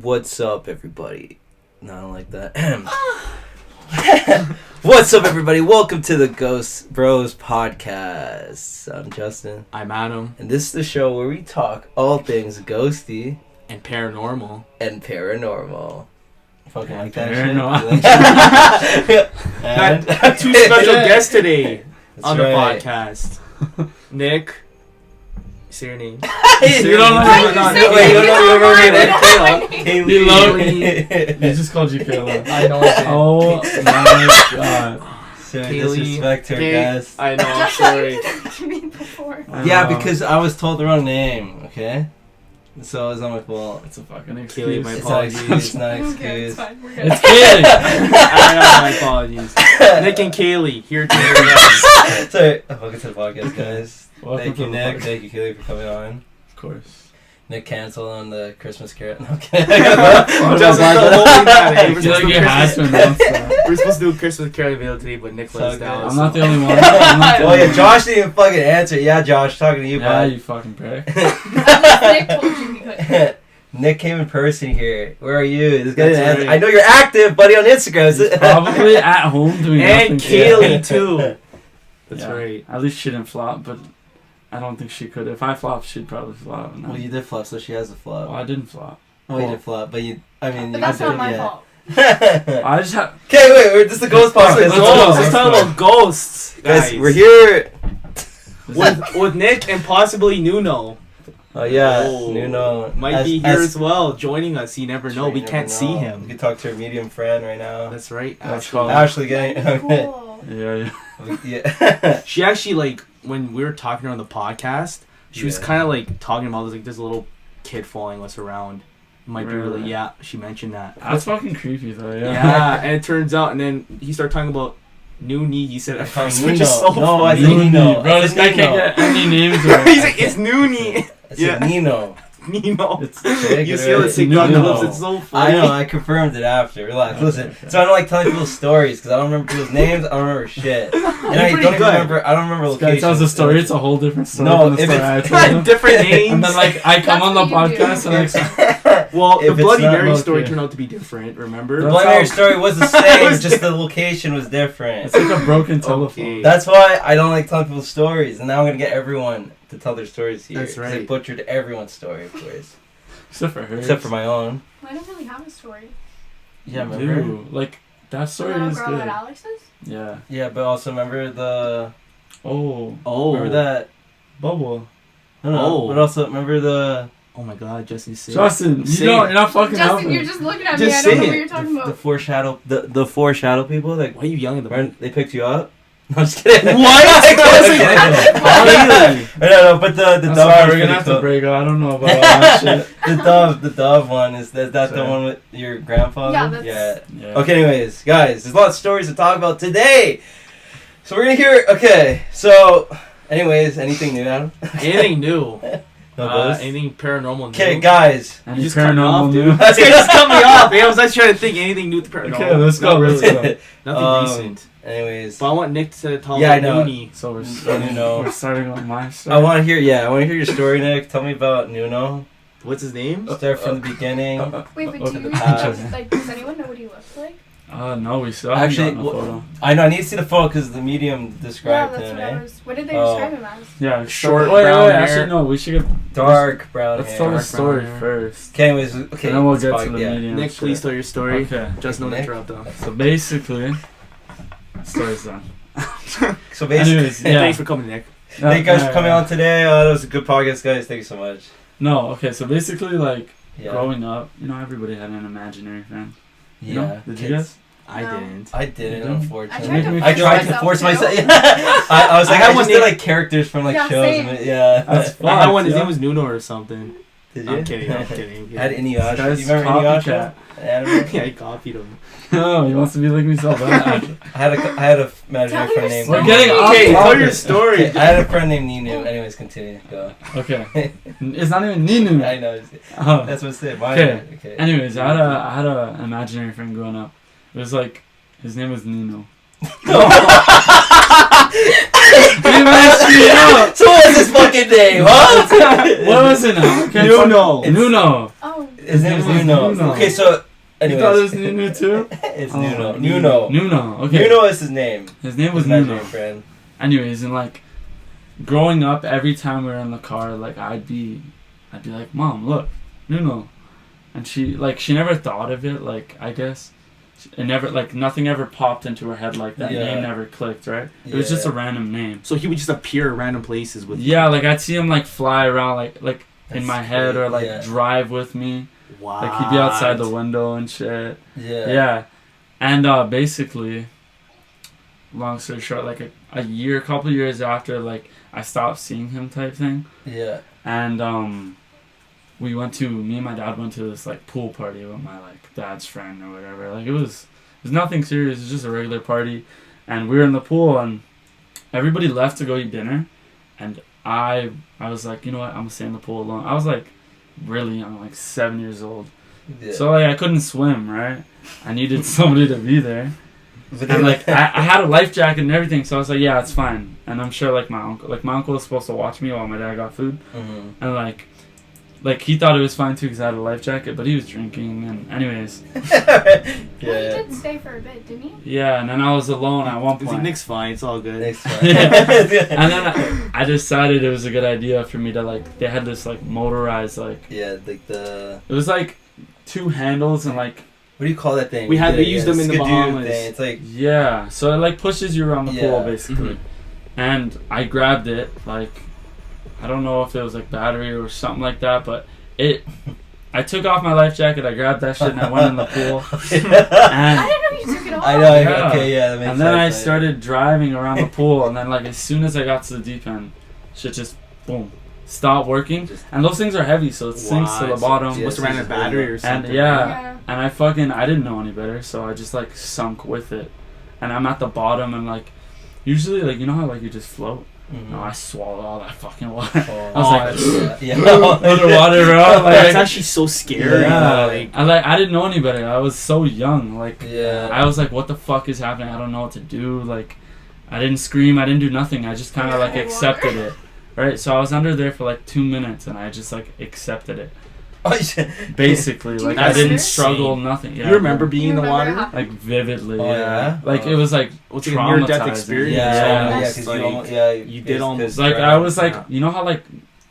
What's up, everybody? No, I don't like that. What's up, everybody? Welcome to the Ghost Bros podcast. I'm Justin. I'm Adam. And this is the show where we talk all things ghosty And paranormal. Fucking like that shit. Got two special guests today on the right. podcast. Nick. Say your name. You don't know your name. Kaylee. He just called you Kayla. I know it. Oh my god. So disrespect her, guys. I know, I'm sorry. Yeah, because I was told the wrong name, okay? So it's not my fault. It's a fucking excuse. Kaylee, my apologies. It's not an excuse. Okay, it's fine. We're good. It's Kaylee. I know, my apologies. Nick and Kaylee, here to your guys. Sorry. Welcome to the podcast, guys. Welcome Thank to you, the Nick. podcast. Thank you, Kaylee, for coming on. Of course. Nick canceled on the Christmas carrot. No, I'm kidding. Just holding that. Hey, I feel like you had to announce that. We're supposed to do a Christmas carol video today, but Nick let us So down. I'm not the only one. I'm not the Oh only yeah, one. Josh didn't even fucking answer. Yeah, Josh, talking to you, Yeah, bud. you fucking prick. Nick told you he could. Nick came in person here. Where are you? This guy That's didn't answer. right. I know you're active, buddy, on Instagram. He's probably at home doing And nothing. Kaylee, too. That's Yeah. right. At least she didn't flop, but I don't think she could. If I flopped, she'd probably flop. No. Well, you did flop, so she has a Well, flop. I didn't flop. Well, you did flop, but you. I mean, But you that's did, not my yeah. fault. I just have. Okay, wait. This is the ghost podcast. Let's go. go. Let's Let's talk go. about ghosts, Guys, guys. we're here. with Nick and possibly Nuno. Oh yeah, Oh, Nuno might be here as well, joining us. You never know. We can't see We him. can talk to our medium friend right now. That's right. That's Ashley. cool. Ashley getting. Okay. Cool. Yeah. Yeah. She actually, like, when we were talking to her on the podcast, she was Yeah. kind of like talking about this little kid following us around. Might be really, Really? yeah. She mentioned that. That's fucking creepy though. Yeah. Yeah, and it turns out, and then he started talking about Noonie. He said at first, Nuno. which is so No, I funny. said Nino. Bro, I this said guy Nino. can't get any names right. He's like, it's Noonie. I said Yeah. Nino. Nino. It's You see how the It's TikTok Nuno. clips? It's so I funny. know, I confirmed it after. Relax, Okay, listen. okay. So I don't like telling people's stories because I don't remember people's names. I don't remember shit, and I pretty don't even good. remember. I don't remember This guy locations. tells a story. It's a whole different story. No, from the if story I it's told him. Different names. And then like I come That's on the what you do. podcast and Well, If the it's Bloody not Mary local. story turned out to be different, remember? The That's Bloody how- Mary story was the It same, was just the location was different. it's like a broken telephone. Okay. That's why I don't like telling people's stories, and now I'm gonna get everyone to tell their stories here. That's 'cause I right. butchered everyone's story, of course, Except for her. except for my own. I don't really have a story. Yeah, remember? Dude, like that story The little is girl good. at Alex's? Yeah. Yeah, but also remember the. Oh, Oh. Remember that? bubble. No, no. Oh. But also remember the. Oh my god, Justin's sick. Justin, Say you're it. not fucking Justin, helping. you're just looking at Just me. I don't say know it. what you're talking The about. foreshadow. The four shadow people that. Why are you yelling at the Remember they picked you up. No, I'm just kidding. What? I was like, No, no, but the I'm dove sorry, one's we're pretty gonna have cool. to break up. I don't know about all that shit. The dove one is that the Sorry. one with your grandfather? Yeah, that's- Yeah. Okay, anyways, guys, there's a lot of stories to talk about today. So we're gonna hear. Okay, so, anyways, anything new, Adam? Anything new? No ghosts? Anything paranormal new? Okay, guys. And You just just cut me paranormal off, news. dude. This guy just cut me off. Man. I was not trying to think anything new with paranormal. Okay, let's go, Not let's really. go. Nothing recent. Anyways, But I want Nick to talk Yeah, I about know. Noonie. So we're Nuno. we're starting on my story. I want to hear. Yeah, I want to hear your story, Nick. Tell me about Nuno. What's his name? Start from the beginning. Wait, but Look do at you the pictures. like, does anyone know what he looks like? No, we still Actually, haven't gotten a photo. I know I need to see the photo because the medium Yeah, described that's him. what I Eh? was. What did they Oh. describe him as? Yeah, Short wait, brown hair. Actually, no, we should get. Dark brown Let's hair. tell the Dark story brown hair. first. Okay, anyways, okay. And then we'll it's get fine, to the yeah. medium. Nick, please tell your story. Okay. Just no Nick? interrupt though. So basically, story's done. So basically, Anyways, yeah. Thanks for coming, Nick. thank you guys for coming on today. That was a good podcast, guys. Thank you so much. No, okay. So basically, like Yeah. growing up, everybody had an imaginary friend. You Yeah. know? Did you kids. guys? I No. didn't. I didn't, You didn't? unfortunately. I tried to I tried to force force myself myself. to. I was like, I had I just one did name- like characters from like Yeah, shows. same. And, yeah. That's I had one. His yeah. name was Nuno or something. Did you? I'm kidding. I'm kidding. I had Inuyasha. Guy's Do you remember Inuyasha? copycat. Anime? Yeah, I copied him. No, he wants to be like me so bad. I had a imaginary Tell friend your named. We're story. getting off Okay, tell topic. your story. I had a friend named Ninu. Anyways, continue. Go. Okay. It's not even Ninu. I know. Oh. That's what I said. Okay. Okay. Anyways, I had a imaginary friend growing up. It was like his name was Nino. So what's this fucking fucking name, huh? What was it now? Nuno. Nuno. Oh. His name is His name Nuno. was Nuno. Okay, so You thought it was anyways, Nuno too? it's Oh, Nuno. Nuno. Nuno. Okay. Nuno is his name. His name was His imaginary Nuno. friend. Anyways, and like growing up, every time we were in the car, like I'd be like, Mom, look, Nuno, and she never thought of it. Like I guess it never like nothing ever popped into her head like that Yeah. name never clicked. Right? It was just a random name. So he would just appear at random places with. Yeah, like I'd see him like fly around like in That's my head or like yeah. drive with me. Wow. Like he'd be outside the window and shit. Yeah. Yeah. And basically, long story short, like a couple years after, like I stopped seeing him type thing. Yeah. And me and my dad went to this like pool party with my like dad's friend or whatever. Like it was nothing serious. It was just a regular party, and we were in the pool and everybody left to go eat dinner, and I was like, you know what, I'm gonna stay in the pool alone. I was like really young, like 7 years old. Yeah. So like I couldn't swim, right? I needed somebody to be there. But And like I had a life jacket and everything, so I was like, yeah, it's fine. And I'm sure like my uncle was supposed to watch me while my dad got food, Mhm. and like he thought it was fine too because I had a life jacket, but he was drinking. And anyways, Well, you Yeah. did stay for a bit, didn't you? yeah. And then I was alone at one He's like, point. Nick's fine. It's all good. Next one. And then I decided it was a good idea for me to like. They had this like motorized like. Yeah, like the It was like 2 handles and like. what do you call that thing? We used them in the Skidoo Bahamas. thing. It's like Yeah, so it like pushes you around the pool Yeah. basically. Mhm. And I grabbed it, like, I don't know if it was like battery or something like that, but I took off my life jacket, I grabbed that shit and I went in the pool. I And, didn't know you took it off. I know. Yeah. Okay, yeah, that makes and then I sense. started driving around the pool, and then like as soon as I got to the deep end, shit just, boom, stopped working. And those things are heavy, so it sinks to the What? bottom. Yeah. Must have ran a battery or And something. yeah, and I didn't know any better, so I just like sunk with it. And I'm at the bottom, and like, usually like, you know how like you just float? Mhm. No, I swallowed all that fucking water. Oh, I was like, that's- yeah. underwater, bro. That's Like, actually so scary. yeah. Like, I didn't know any better. I was so young. Like, Yeah. I was like, what the fuck is happening? I don't know what to do. Like, I didn't scream. I didn't do nothing. I just kind of like Yeah. accepted it. Right? So I was under there for like 2 minutes, and I just like accepted it. Oh, yeah. Basically, Do you like I remember? didn't struggle, nothing. Yeah, you remember being in the remember water? how- like vividly. Oh, yeah. yeah? Like Oh. it was like What's like a near-death traumatizing. experience? Yeah, Yeah. yeah, because Like, you almost, yeah, you did almost- Like I was like, Yeah. you know how like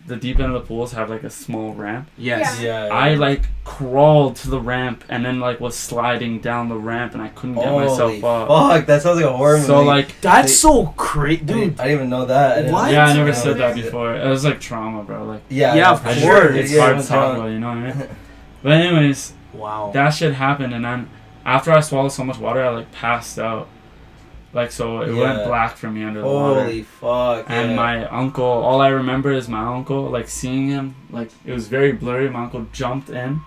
the deep end of the pools have like a small ramp. Yes. yeah. I like crawled to the ramp and then like was sliding down the ramp and I couldn't get myself Holy up. fuck, that sounds like a horror movie. So like, That's so crazy, I dude. didn't even know that. I didn't What? know yeah, I that. never Yeah. said that before. It was like trauma, bro. Like, Yeah, Yeah, of I just- course. it's Yeah, hard everyone's to talk drunk. about, you know what I mean? But anyways, Wow. that shit happened, and then after I swallowed so much water, I like passed out. Like, so it went Yeah. black for me under the water. Holy fuck. And yeah. my uncle, all I remember is my uncle, like seeing him, like it was very blurry. My uncle jumped in,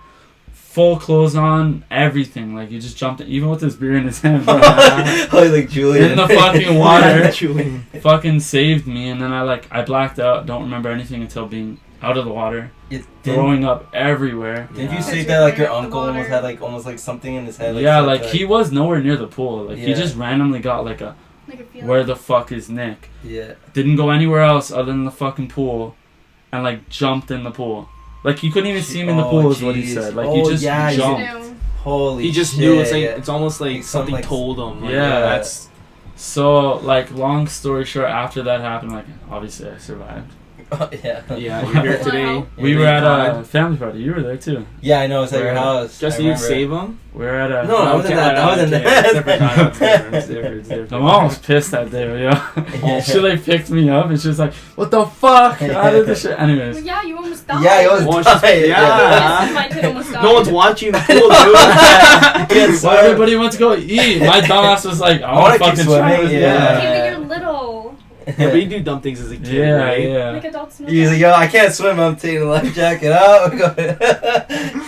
full clothes on, everything. Like he just jumped in, even with his beer in his hand, bro. Oh, like Julian. In the fucking water. Julian. Fucking saved me, and then I blacked out. Don't remember anything until being out of the water, Didn't throwing up everywhere. you Yeah. say that like your Out of the uncle almost water. had like almost like something in his head? Yeah, something, like he was nowhere near the pool. Like he Yeah. just randomly got like a Like a feeling. where the fuck is Nick? Yeah. Didn't go anywhere else other than the fucking pool, and like jumped in the pool. Like you couldn't even see him in the Oh, pool, is what he jeez. said. Like Oh, he just yeah, he You jumped. know. Holy. He just shit, knew. It's like yeah. it's almost like Like something something like- told him. Like, Yeah. That's So like long story short, after that happened, like obviously I survived. yeah. yeah. You're here today. Wow. We Yeah, were at thank a family party. You were there too. Yeah, I know. It's at your Where- house. Just I so you remember. save him. We were at a. No, I wasn't that. I wasn't okay, that. it's different time, it's different, It's different, it's different. My mom was pissed that day, yo. Yeah. She like picked me up and she was like, "What the fuck? How did this shit?" Well, Anyways, yeah, you almost died. Yeah, he was Well, dying. yeah. My kid almost died. No one's watching the pool, dude. Yes, well, everybody went to go eat. My dumbass was like, "I want wanna to keep fucking swimming, try." yeah. Okay, but you're little. Yeah, but you do dumb things as a kid, Yeah, right? yeah. Like adults know. He's like, yo, I can't swim. I'm taking the life jacket out.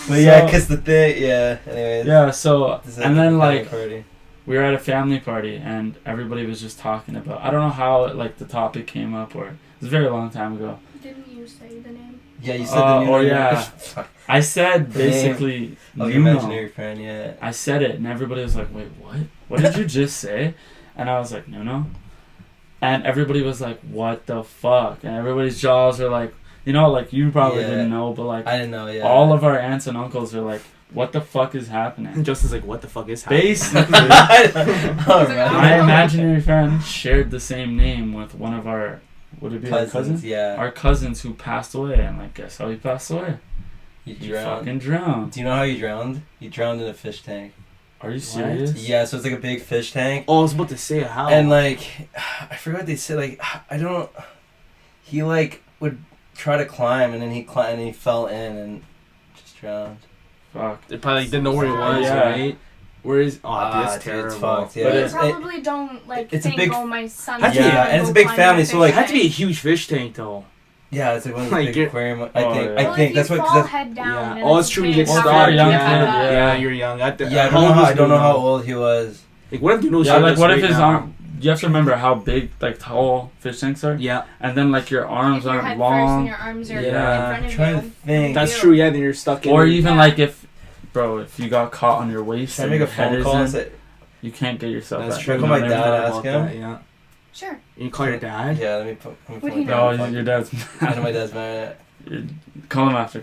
But yeah, So- kiss the thing. Yeah. Anyways. Yeah. So This is and then like party. we were at a family party and everybody was just talking about. I don't know how like the topic came up, or it was a very long time ago. Didn't you say the name? Yeah, you said the new oh, name. yeah. I said The name basically of your Nuno. imaginary friend. Yeah. I said it and everybody was like, "Wait, what? What did you just say?" And I was like, "No." and everybody was like, "What the fuck?" And everybody's jaws are like, like you probably Yeah. didn't know, but like I didn't know. Yeah. all of our aunts and uncles are like, "What the fuck is happening?" And Justin's like, what the fuck is happening? Basically, Alright. my imaginary friend shared the same name with one of our, would it be our cousins? Yeah. Our cousins who passed away, and like, guess how he passed away? You He drowned. fucking drowned. Do you know how you drowned? You drowned in a fish tank. Are you serious? Yeah, so it's like a big fish tank. Oh, I was about to say how. And like, I forgot what they said. Like, I don't. He like would try to climb, and then he climbed, and he fell in and just drowned. Fuck. They probably didn't know where he was, Yeah. right? Where is? Oh, that's dude, terrible. it's fucked. Yeah, But They it's- probably don't like it's a think, big- oh, my son. Had to be- gonna Yeah, and it's a go big climb family, that so, fish like- It had to be a tank. huge fish tank, though. Yeah, it's like one of Like, those you're- big aquarium. Oh, I yeah. think. Well, I think if that's you what. fall Cause head down. Yeah. and Oh, it's it's true. a You get tank, stuck. how far Or do young you kid, have that? yeah. You're young. I don't know how old he was. Like, what if you know? Yeah, like what if his arm? You have to remember how big, like tall fish tanks are. Yeah, And then like your arms If you're aren't head first and long. your arms are Yeah, in front I'm of trying you. to think. that's true. Yeah, then you're stuck in. Or even Yeah. like if you got caught on your waist Should I and make your a head phone is call in, and say? you can't get yourself That's back. true. Should I You call know my what I mean? dad? About Ask him? that, yeah. Sure. You call your dad. Yeah, let me put. Would he No, know? your dad's I know my dad's mad. Call him after.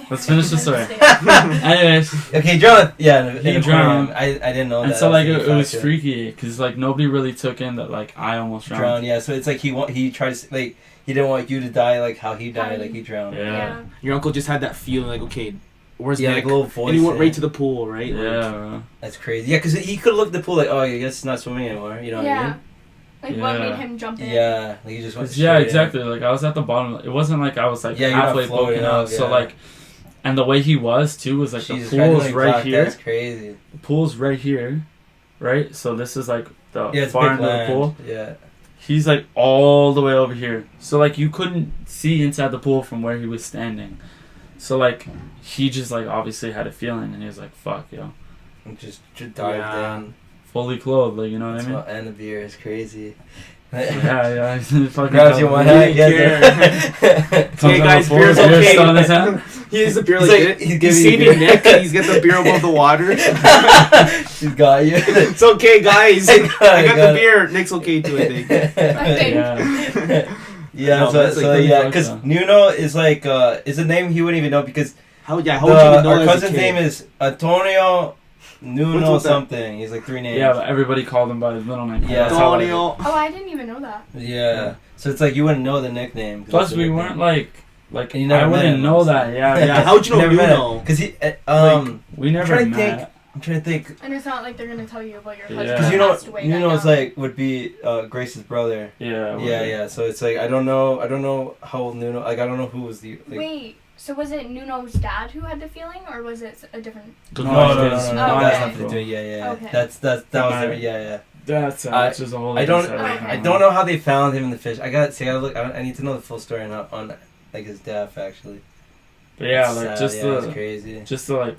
Let's finish the story. Anyways. Anyways, Okay, he drowned. Yeah, in He an drowned. aquarium. I didn't know and that. so like That's it a was fact, freaky because like nobody really took in that like I almost yeah. drowned. Yeah, so it's like he tried to like he didn't want you to die like how he died, How like he drowned. Yeah. Yeah. Your uncle just had that feeling like, okay, where's Yeah, Nick? like a little voice. And he went in. right to the pool, right? Like, Yeah, bro. That's crazy. Yeah, because he could look at the pool like, oh, I guess he's not swimming anymore. You know what I Yeah. mean? Like what Yeah. made him jump in? Yeah, like he just went. 'Cause, yeah, straight in. exactly. Like I was at the bottom. It wasn't like I was like Yeah, you're not halfway floating poking up, out. So yeah. like, and the way he was too was like Jesus, the trying to, pool's like, right block, here. That's crazy. The pool's right here, right? So this is like the Yeah, it's far big end of the land. pool. Yeah. He's like all the way over here. So like you couldn't see inside the pool from where he was standing. So like he just like obviously had a feeling and he was like, fuck, yo. And just dived Yeah. in. Fully clothed, like you know what I mean? And the beer is crazy. Yeah. He fucking Grabs you one hand. Yeah. Yes. Comes Hey, on guys, the floor, beer's beer okay. still in his hand. He has the beer He's like, like- this. he's giving He's you saving beer. Nick. He's got the beer above the water. She's got you. It's okay, guys. I I got got the it. beer. Nick's okay too, I think. I think. Yeah. Yeah, No, so, that's, like, so pretty yeah, fucked because up. Nuno is like is a name he wouldn't even know because How would you even know our as a cousin's kid? name is Antonio Nuno What's with that? something. He's like 3 names. Yeah, but everybody called him by his middle name. Yeah. That's how, like, Antonio. Oh, I didn't even know that. Yeah. So it's like you wouldn't know the nickname. 'cause Plus, it's a we nickname. weren't like And you never I met wouldn't him, know obviously. that. Yeah, Yeah, yeah. how'd you know Never met Nuno? Because he We never trying to met. I'm trying to think And it's not like they're gonna tell you about your husband Yeah. because that you know passed away. Nuno's that young. like would be Grace's brother. Yeah. Yeah. So it's like I don't know how old Nuno. Like I don't know who was the. Like, Wait, so was it Nuno's dad who had the feeling, or was it a different? No, No, no, that's okay. nothing to do. Yeah. Okay. That was Right. it. Yeah. That's I- just a whole. I don't. other side. Okay. I don't know how they found him in the fish. I gotta look. I need to know the full story on like his death actually. But yeah, It's like sad, just yeah, it's the crazy. just the like.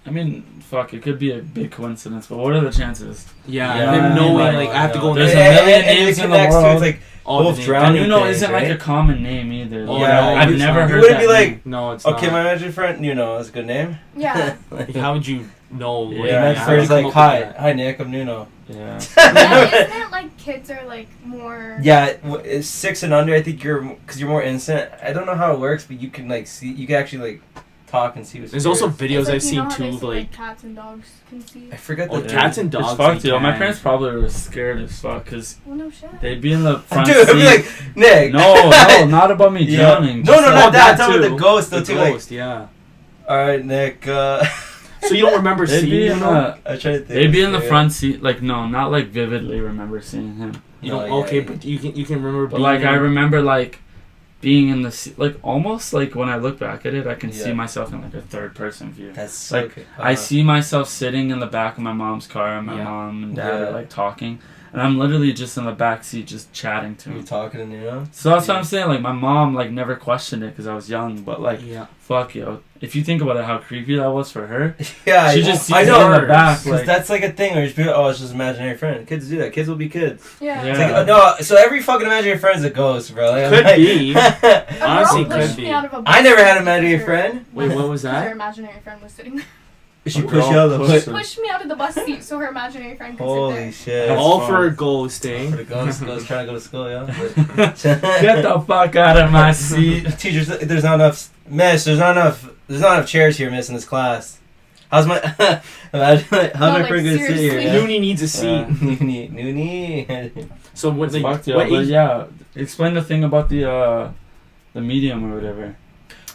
I mean, fuck. It could be a big coincidence, but what are the chances? Yeah, Yeah, him I knowing, know, like, I have to go There's and a million and names it in the connects to world. it's like all both the names. drowning And Nuno things, isn't right? like a common name either. Oh, Yeah, no, I've it's never not. heard You wouldn't that be like, name. No, it's okay, not. my imaginary friend Nuno is a good name. Yeah. Like, how would you know? Like, Yeah, Yeah, my my how would you friend's come like, up with hi, that? hi Nick, I'm Nuno. Yeah. Yeah, isn't it like kids are like more? Yeah, it's 6 and under. I think because you're more innocent. I don't know how it works, but you can like see, you can actually like talk and see what's. There's also It's videos like, I've you seen know how too they of say, like, cats and dogs can see. I forgot Oh, the cats and dogs. It's fucked, they yo. My can. parents probably were scared as fuck because Well, no shit. they'd be in the front Dude, I'd seat. be like, Nick. No, not about me Yeah. drowning. No, just no, like- not that. that Tell me too. the ghost though The too. Like, ghost, yeah. all right, Nick. So you don't remember They'd seeing be in him? the. I try to think. They'd be in the Yeah. front seat. Like no, not like vividly remember seeing him. You No, don't. yeah, Okay, yeah. but you can remember. But being like I in- remember like being in the seat, like almost like when I look back at it, I can see Yeah. myself in like a third person view. That's so Like, good. I see myself sitting in the back of my mom's car, and my Yeah. mom and dad Yeah. are like talking, and I'm literally just in the back seat just chatting to You him. talking to Nuno? So that's what Yeah. I'm saying. Like my mom like never questioned it because I was young, but like Yeah. fuck yo, if you think about it, how creepy that was for her. Yeah, She just sees I it know. in the back. Because Like, that's like a thing where you just be like, oh, it's just imaginary friend. Kids do that. Kids will be kids. Yeah. Yeah. It's like, no, so every fucking imaginary friend is a ghost, bro. Like, Could I'm like- be. A Honestly, girl could pushed be. me out of a I never had an bus imaginary because friend. Wait, what was Her that? imaginary friend was sitting there. She pushed you out of the Push bus. her. Pushed me out of the bus seat so her imaginary friend could Holy sit shit. That's All fun. for a ghost, eh? For the ghost trying to go to school, yeah. Get the fuck out of my seat. Teachers, there's not enough. Miss, there's not enough chairs here, miss, in this class. How's my imagine how's No, my like, friend gonna sit here? seriously. Yeah? Noonie needs a seat. Noonie. So what? It's Like, fucked, yo, what but age- yeah, explain the thing about the medium or whatever.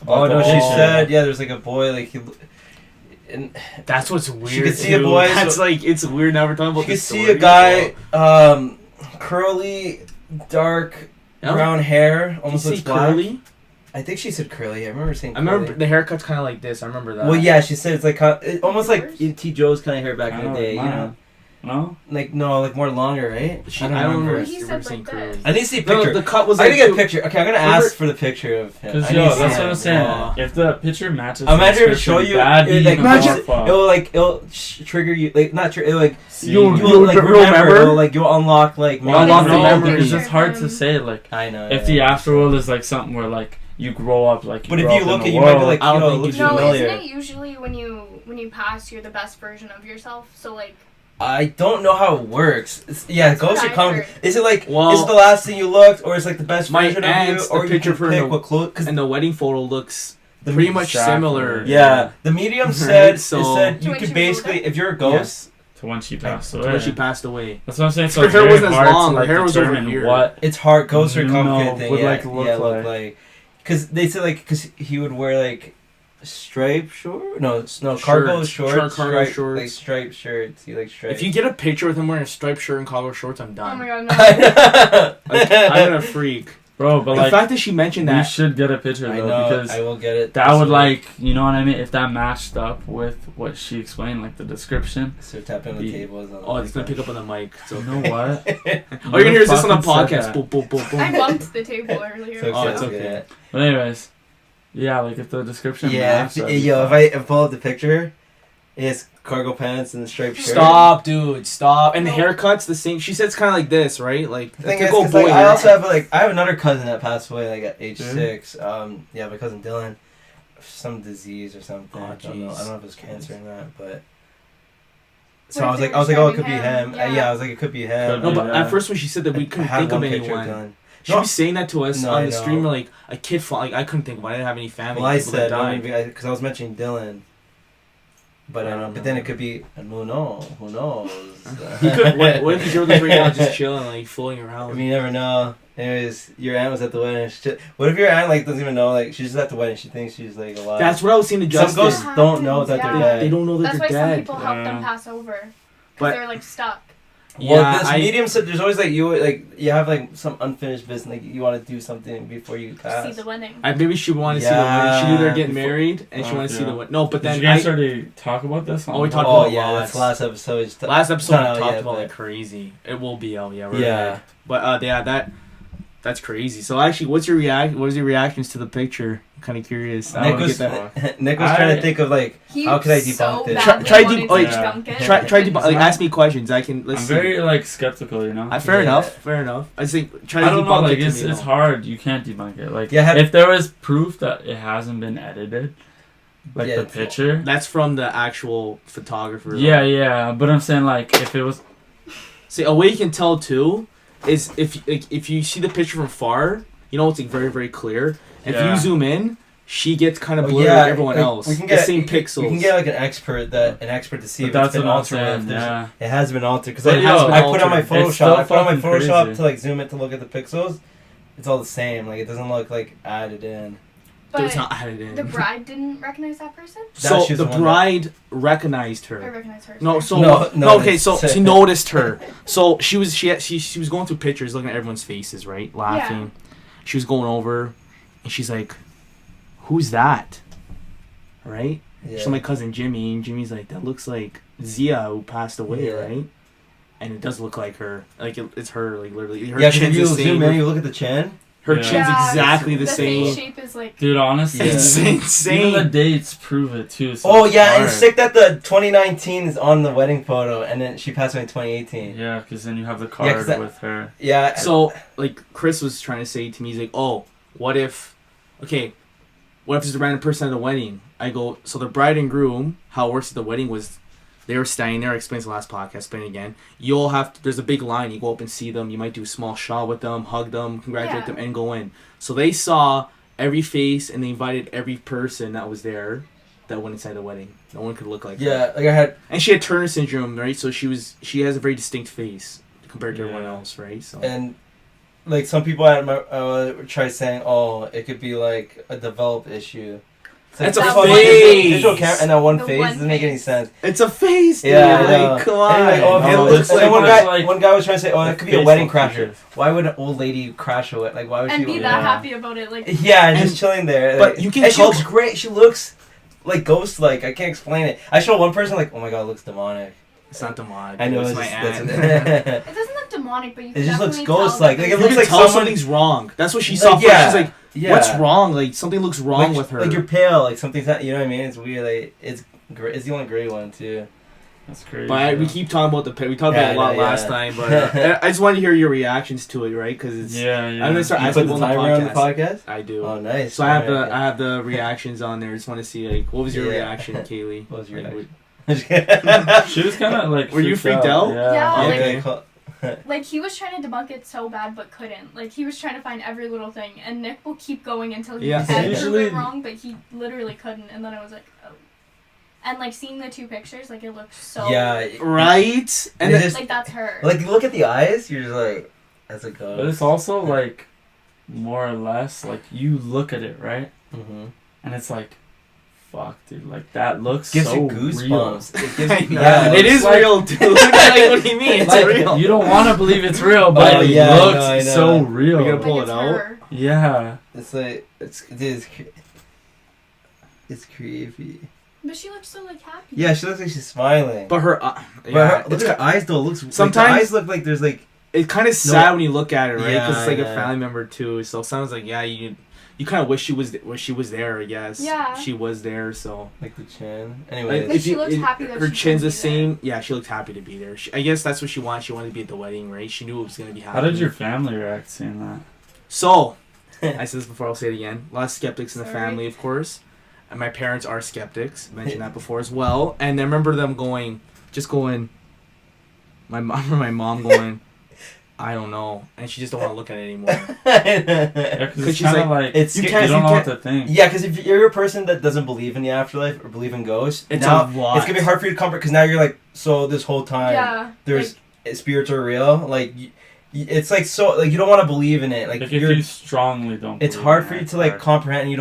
Oh About no, the she picture. said there's like a boy like he. And That's what's weird. She could see too. a boy, That's so- like it's weird. Now we're talking about you could this see story. a guy, curly, dark, Yeah. brown hair, almost You looks see black. curly. I think she said curly. I remember saying. I remember curly. the haircut's kind of like this. I remember that. Well, yeah, she said it's like almost like Yours? T. Joe's kind of hair back in Kinda the day, like you know. mine. No? Like no, like more longer, right? I don't remember. He You said were saying like curly. this. I need to see a No, picture. the cut was I like. need to get a too- picture. Okay, I'm gonna Remember- ask for the picture of him. Because I yo, need to see that's it. what I'm saying. Wow. If the picture matches, Imagine the if it show description, you, that'd it, be like even imagine more fun. it'll trigger you, like not trigger, like You'll you'll like remember, remember? like you'll unlock like Well, I unlock don't the know, memory. because it's hard to say. Like, I know. if the afterworld is like something where like you grow up, like. But if grow you up look in at, the you might be world, like, I don't you know, it think looks you No, familiar. isn't it usually when you pass, you're the best version of yourself? So like, I don't know how it works. Yeah, That's what ghosts are I coming. heard. Is it like Well, is it the last thing you looked, or is it like the best my version of you, aunt's the or you picture can for pick the- what clothes? Because and the wedding photo looks the pretty much Exactly. similar. yeah, the medium Right, said it so- said To you when could she was basically, older? if you're a ghost, to when she passed To away. when she passed away. That's what I'm saying. So Her it's hair very wasn't as hard long, to her like hair was over determine here. what. it's hard. Ghosts are a No, complicated thing. would, Yeah, like, look yeah, look like. like. Because they said like, because he would wear like striped short, no, cargo Shorts. shorts, Cargo striped- shorts. like striped shirts. He like striped. If you get a picture with him wearing a striped shirt and cargo shorts, I'm oh done. my god, no. Like, I'm gonna freak. Bro, but The like, fact that she mentioned we that. should get a picture I though, know. because I will get it. that this would week. like, you know what I mean? If that matched up with what she explained, like the description. So tapping on the tables. Oh, it's gonna pick up on the mic. So You know what? all you're gonna hear is this on the Fucking said podcast. that. Boom, boom, boom, boom. I bumped the table earlier. So Oh, it's yeah, okay. yeah. But anyways, yeah, like if the description. Yeah, matched, that'd be yo, fun. if I pull up the picture, it's cargo pants and the striped shirt. Stop, dude. Stop. And the No. haircut's the same. She said it's kind of like this, right? Like The thing a is, typical 'cause, boy like, I hair. also have I have another cousin that passed away like at age Really? 6. Yeah, my cousin Dylan, some disease or something. Oh, I don't know. I jeez. don't know if it was cancer or not, but. So What I if was they like, were oh, it could be describing him. him? Yeah, I was like, it could be him. Could No, be. but Yeah. at first when she said that we couldn't I have think of one picture anyone. Dylan. She No. was saying that to us No, on I the know. stream, like a kid. Like I couldn't think of. I didn't have any family. Well, I people that said died. because I was mentioning Dylan. But I don't know. But then it could be who knows? Who knows? He could. What if he's over there right now, just chilling, like floating I around? mean, you never know. Anyways, your aunt was at the wedding. What if your aunt like doesn't even know? Like she's just at the wedding. She thinks she's like alive. That's what I was saying to Some Justin. ghosts don't know that Yeah. they're dead. They don't know that That's why they're some dead. people help them Yeah. pass over. Because But- they're like stuck. Well, Yeah, this medium said there's always like you have like some unfinished business. Like you want to do something before you pass. See the wedding. Maybe she wanted to see the wedding. She knew they're getting Before- married, and she Oh, wanted to see the yeah. wedding. No, but Did then you guys already talk about this? Oh, we talked Oh about yeah, lots. that's last episode. It's last episode not we out talked yet, about but- like crazy. It will be out, yeah. We're Yeah. right. But yeah, that's crazy. So actually, what's your What was your reactions to the picture? I'm kind of curious. I Nick wanna was get that. Nick was trying to think of like He how could I so debunk it? badly Try wanted to- to like, debunk it. Try to It's like not- ask me questions. I can. Let's I'm see. very like skeptical, you know. Fair Yeah. enough. Fair enough. I think try to I don't know, debunk like it to it's me, it's though. hard. You can't debunk it. Like Yeah, if there was proof that it hasn't been edited, like Yeah, the it's- picture. That's from the actual photographer. Yeah, yeah, but I'm saying like if it was. See, a way you can tell too is if you see the picture from far, you know it's like very very clear. If Yeah. you zoom in, she gets kind of Oh, blurred yeah, like everyone like, else. We can the get same pixels. We can get like an expert to see But if that's it's been what I'm altered. or if saying. there's- Yeah. It has been altered because But I, yo, I put on my it's still Photoshop. I put on my fucking Photoshop crazy. to like zoom it to look at the pixels. It's all the same. Like it doesn't look like added in. Dude, it's But not added in. the bride didn't recognize that person? So She's the the one bride recognized I her. recognize her. No, so No, okay, so it's- she noticed her. So she was going through pictures, looking at everyone's faces, right, laughing. She was going over, and she's like, "Who's that?" Right? Yeah. She's my cousin Jimmy, and Jimmy's like, "That looks like Zia who passed away, Yeah. right?" And it does look like her. Like it's her. Like literally, her Yeah, because if chin's you the zoom same. in, you look at the chin. Her Yeah. chin's exactly the face same. shape is like. Dude, honestly, Yeah. It's even insane. the dates prove it too. So Oh it's yeah, and hard. it's sick that the 2019 is on the wedding photo, and then she passed away in 2018. Yeah, because then you have the 'cause card that- with her. Yeah. So like Chris was trying to say to me, he's like, "Oh, what if what if there's a random person at the wedding? I go, so the bride and groom, how it works at the wedding was, they were standing there. I explained the last podcast, explain it again. You'll have to, there's a big line. You go up and see them. You might do a small shot with them, hug them, congratulate them, and go in. So they saw every face, and they invited every person that was there that went inside the wedding. No one could look like her. like I had... And she had Turner syndrome, right? So she has a very distinct face compared to everyone else, right? So. And, like, some people at my try saying, oh, it could be, like, a developed issue. It's a face! Digital camera and that one The face one doesn't make any sense. It's a face, dude. Yeah, like, come on. And, it's like- one guy was trying to say, oh, it could be a Facebook wedding crasher. features. Why would an old lady crash a wedding? Like, why would And she... be that happy about it, like. Yeah, and just chilling there. But like, you can and she tell- looks great. She looks like ghost-like. I can't explain it. I showed one person like, oh my god, it looks demonic. It's not demonic. I know it's it's my just, aunt. It doesn't look demonic, but you can It just looks definitely tell ghost-like. that Like, it there's- looks You like can tell someone- something's wrong. That's what she Like, saw first. yeah. She's like, Yeah. what's wrong? Like, something looks wrong like, with her. Like you're pale. Like something's not. You know what I mean? It's weird. Like it's great. It's the only gray one too. That's crazy. But we keep talking about we talked about it a lot last time, but I just wanted to hear your reactions to it, right? Because it's I'm gonna start You asking put the people on timer on the the podcast. I do. Oh, nice. So I have the reactions on there. Just want to see like what was your reaction, Kaylee? What was your Like, reaction? She was kind of like. Were you freaked out? Yeah, Okay. Like, he was trying to debunk it so bad, but couldn't. Like, he was trying to find every little thing, and Nick will keep going until he Yeah. can prove Usually- it wrong, but he literally couldn't, and then I was like, oh. And, like, seeing the two pictures, like, it looked so... Yeah. Right? And It just- Like, that's her. Like you look at the eyes, you're just like, that's a ghost. But it's also like, more or less, like you look at it, right? Mm-hmm. And it's like, fuck, dude, like that looks Gives so you real. goosebumps. It gives I you, know. yeah, It is like- real, dude. Like, what do you mean? It's Like, real. you don't want to believe it's real, but Oh, it yeah, I looks know, I know. so real. We're gonna Like, pull it's it out. her. Yeah. It's like it's creepy. But she looked so, like, happy. Yeah, she looks like she's smiling. But her, But yeah, look at her eyes though. It looks Sometimes- like the eyes look like there's like it's kind of sad when you look at it, right? Yeah, Because it's like a yeah. family member too. So it sounds like you kind of wish she was there. I guess. Yeah. She was there. So the chin. like, Anyway, Like, she looks happy that her she chin's can the be same. Yeah, she looked happy to be there. I guess that's what she wanted. She wanted to be at the wedding, right? She knew it was gonna be How happening. did your family react seeing that? So, I said this before. I'll say it again. A lot of skeptics in the Sorry. family, of course. And my parents are skeptics. I mentioned that before as well. And I remember them going. My mom going, I don't know, and she just don't want to look at it anymore. Yeah, because 'Cause it's she's kind like- of like, it's you, you don't can't- know what to think. yeah, because if you're a person that doesn't believe in the afterlife or believe in ghosts, It's now a lot. it's gonna be hard for you to comfort because now you're like, so this whole time Yeah. there's spirits are real. Like it's like so like you don't want to believe in it. Like Like if you're. you strongly don't. It's believe hard in for it, you to like hard. comprehend. And you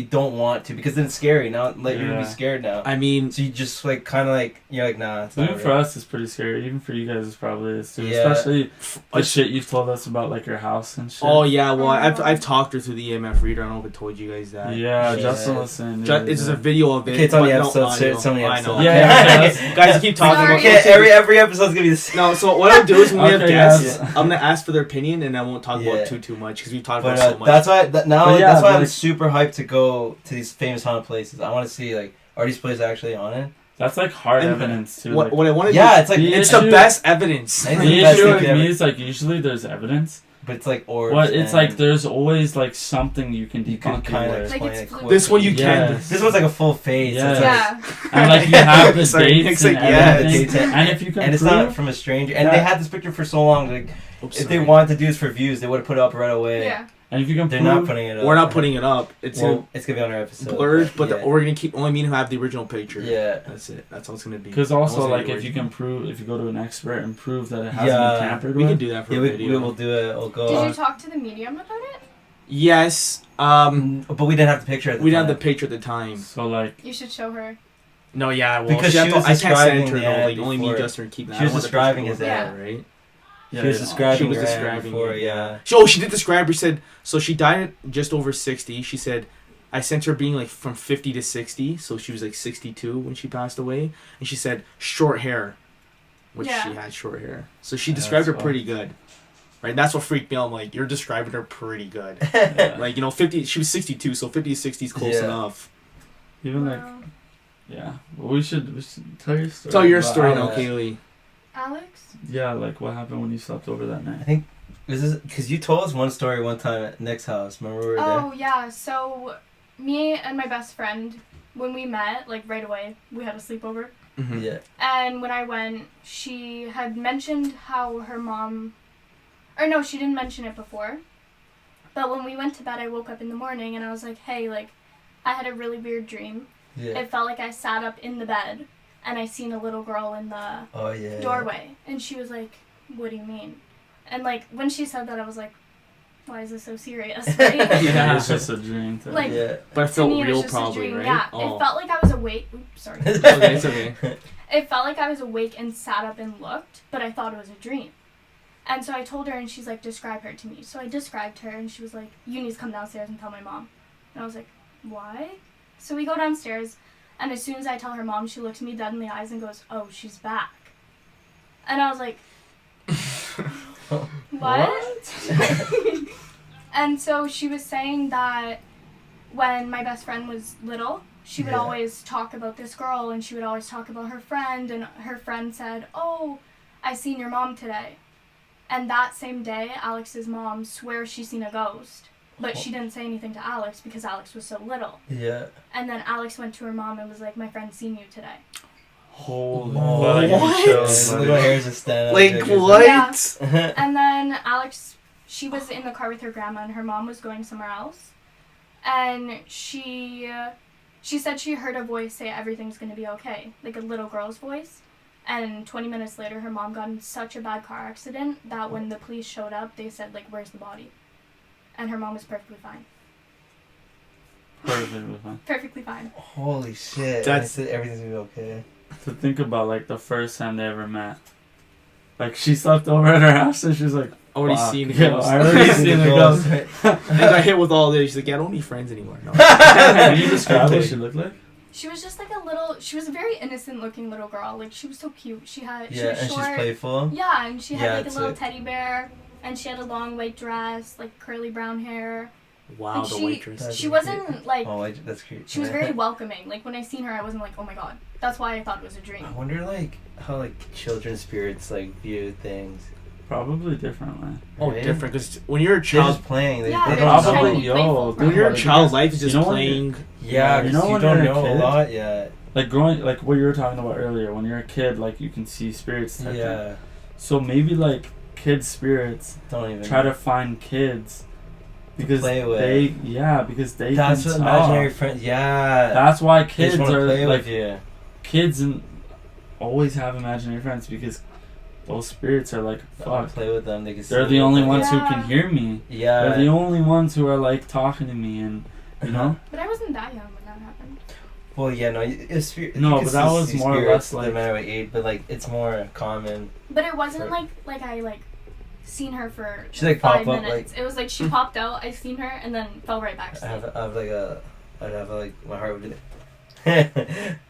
don't want to because then it's scary now. Like you're gonna be Yeah. scared now. I mean, So you just like kind of like you're like nah. It's not Even real. for us, it's pretty scary. Even for you guys, it's probably is too. Yeah. Especially the shit you've told us about, like your house and shit. oh yeah, well Oh. I've talked her through the EMF reader. I don't know if I told you guys that. Yeah, Yeah. Justin listened. It's just a video of it. Okay, it's on the but no episode. audio. It's on the I episode. know. Yeah, Guys, keep talking Sorry. about Okay, every episode's gonna be the same. No, so what I'll do is when we have Okay, guests, yes. I'm gonna ask for their opinion, and I won't talk Yeah. about too much because we've talked But about so much. that's why But yeah, that's why I'm like- super hyped to go to these famous haunted places. I want to see like are these places actually haunted? That's like hard And evidence too. what like, I want to Yeah, do, it's like The it's issue- the best evidence. I think the best issue thing with ever. me is like usually there's evidence, but it's like orbs. but it's like and there's always like something you can you can debunk kind it of with. Like, explain it's it. fluid. quick. This one you Yeah. can. This one's like a full face. Yeah. It's like, Yeah. And like you have the Sorry, dates Nick's and like, yeah, everything. it's- And if you can and it's prove, not from a stranger. And Yeah. they had this picture for so long. Like Oops, if they sorry. wanted to do this for views, they would have put it up right away. Yeah. and if you can They're prove, not putting it up. We're not putting it up. It's Well, it's gonna be on our episode. blurred, but yeah. we're gonna keep only me who have the original picture. Yeah. That's it. That's all it's gonna be. because That also wasn't like the if you original. can prove, if you go to an expert and prove that it hasn't Yeah. been tampered we with, can do that for Yeah, a we video. will do it. We'll go. Did on. you talk to the medium about it? Yes. But we didn't have the picture at the We time. didn't have the picture at the time. so like You should show her. No, yeah, well, Because she was I can't describing send her. the No, ad like only me, before. Justin, are keeping that. She was I don't want the describing picture his to go ad. there, right? yeah, She was yeah. describing. She was her ad describing before. it, Yeah. She did describe her. She said so. She died at just over 60. She said I sent her being like from 50 to 60, so she was like 62 when she passed away. And she said short hair, which Yeah. she had short hair. So she Yeah, described her that's pretty good. Right, and that's what freaked me out. I'm like, you're describing her pretty good. Yeah. Like, 50. She was 62, so 50 to 60 is close Yeah. enough. Even like Wow. yeah. Well, we should tell your story. Tell your about story Alex. now, Kaylee. Alex? Yeah, like what happened when you slept over that I night. think this is because you told us one story one time at Nick's house. Remember we were Oh, yeah. So me and my best friend, when we met, like right away, we had a sleepover. Mm-hmm. Yeah. And when I went, she had mentioned how her mom, or no, she didn't mention it before. But when we went to bed, I woke up in the morning and I was like, hey, like, I had a really weird dream. Yeah. It felt like I sat up in the bed and I seen a little girl in the doorway. And she was like, what do you mean? And like, when she said that, I was like, why is this so serious? Right? Yeah. It's just a dream thing. Like, Yeah. But it to felt me, it was real, just probably, a dream. right? Yeah, Oh. it felt like I was awake. Oops, sorry. It's okay. It's okay. It felt like I was awake and sat up and looked, but I thought it was a dream. And so I told her, and she's like, describe her to me. So I described her, and she was like, you need to come downstairs and tell my mom. And I was like, why? So we go downstairs, and as soon as I tell her mom, she looks me dead in the eyes and goes, oh, she's back. And I was like, what? And so she was saying that when my best friend was little, she would always talk about this girl, and she would always talk about her friend, and her friend said, oh, I seen your mom today. And that same day, Alex's mom swears she seen a ghost, but she didn't say anything to Alex because Alex was so little. Yeah. And then Alex went to her mom and was like, my friend seen you today. Holy What? shit. Little hairs are standing. Like, up. what? Yeah. And then Alex, she was in the car with her grandma, and her mom was going somewhere else. And she said she heard a voice say everything's going to be okay, like a little girl's voice. And 20 minutes later, her mom got in such a bad car accident that when the police showed up, they said, like, where's the body? And her mom was perfectly fine. Perfectly fine. Perfectly fine. Holy shit. That's- Said everything's gonna be okay. To think about, like, the first time they ever met. Like, she slept over at her house, and she was like, Already fuck, seen the yeah, ghost. I already seen the ghost. I got hit with all this. She's like, yeah, I don't need friends anymore. No. Can you describe what she looked like? She was just like she was a very innocent looking little girl. Like, she was so cute. She was And short. she's playful. Yeah, and she had Yeah, like a it's little a- teddy bear, and she had a long white dress, like curly brown hair. Wow, Like, the waitress. That's She wasn't like, Oh, that's cute. she was very welcoming. Like, when I seen her, I wasn't like, oh my god. That's why I thought it was a dream. I wonder, like, how, like, children's spirits, like, view things. Probably differently. Oh, right? different. Because when you're a They're child, just playing. They, Yeah, they they're don't just know. trying to Probably, be yo, playful. dude, when you're a Because- child, life is you just know when playing. Yeah, You because know you when don't you're a know a kid? lot yet. Like, growing, like, what you were talking about earlier, when you're a kid, like, you can see spirits type thing. Yeah. So maybe, like, kids' spirits Don't even. try to find kids because play with. because they That's can what talk. imaginary friends. Yeah. That's why They kids just want to are play like with you. kids and always have imaginary friends because those spirits are like They want fuck. to play with them. They can. They're see the only them. ones who Yeah. can hear me. Yeah. They're the only ones who are like talking to me and you know. But I wasn't that young when that happened. Well, yeah, no, it's spirit. No, you but can that still was see more or spirits less like- no matter what age, but like it's more common. But it wasn't Right. like I like seen her for She, like, 5 pop up, minutes. It was like she popped out, I seen her, and then fell right back I asleep. have like a, I'd have like my heart would do.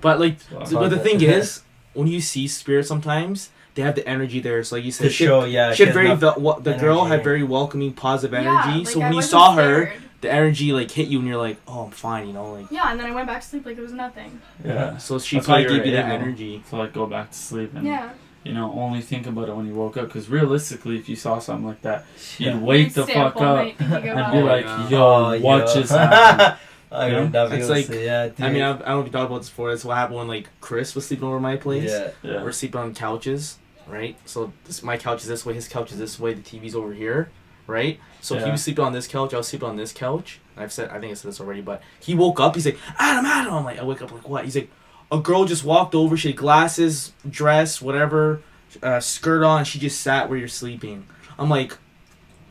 But like, Wow. but the thing is, when you see spirits, sometimes they have the energy there. So like you said, To show, yeah. she had has very enough the girl energy. had very welcoming, positive energy. Yeah, like, so I when you wasn't saw her, scared. the energy like hit you, and you're like, oh, I'm fine, you know, like. Yeah, and then I went back to sleep like it was nothing. Yeah. So she That's why probably you're gave you that able energy. to like go back to sleep and Yeah. you know only think about it when you woke up because realistically if you saw something like that Yeah. you'd wake You'd the stay fuck all up night thinking and about be it. like yeah. yo Oh, what yo. just happened. I You know? would not be It's able like- to say, yeah, dude. I mean, I don't know if you thought about this before. That's what happened when like Chris was sleeping over my place. Yeah. Yeah. We're sleeping on couches, right? So my couch is this way, his couch is this way, the TV's over here, right? So he Yeah. was sleeping on this couch, I was sleeping on this couch. I think I said this already, but he woke up. He's like, Adam. I'm like, I wake up like what? He's like, a girl just walked over. She had glasses, dress, whatever, skirt on. She just sat where you're sleeping. I'm like,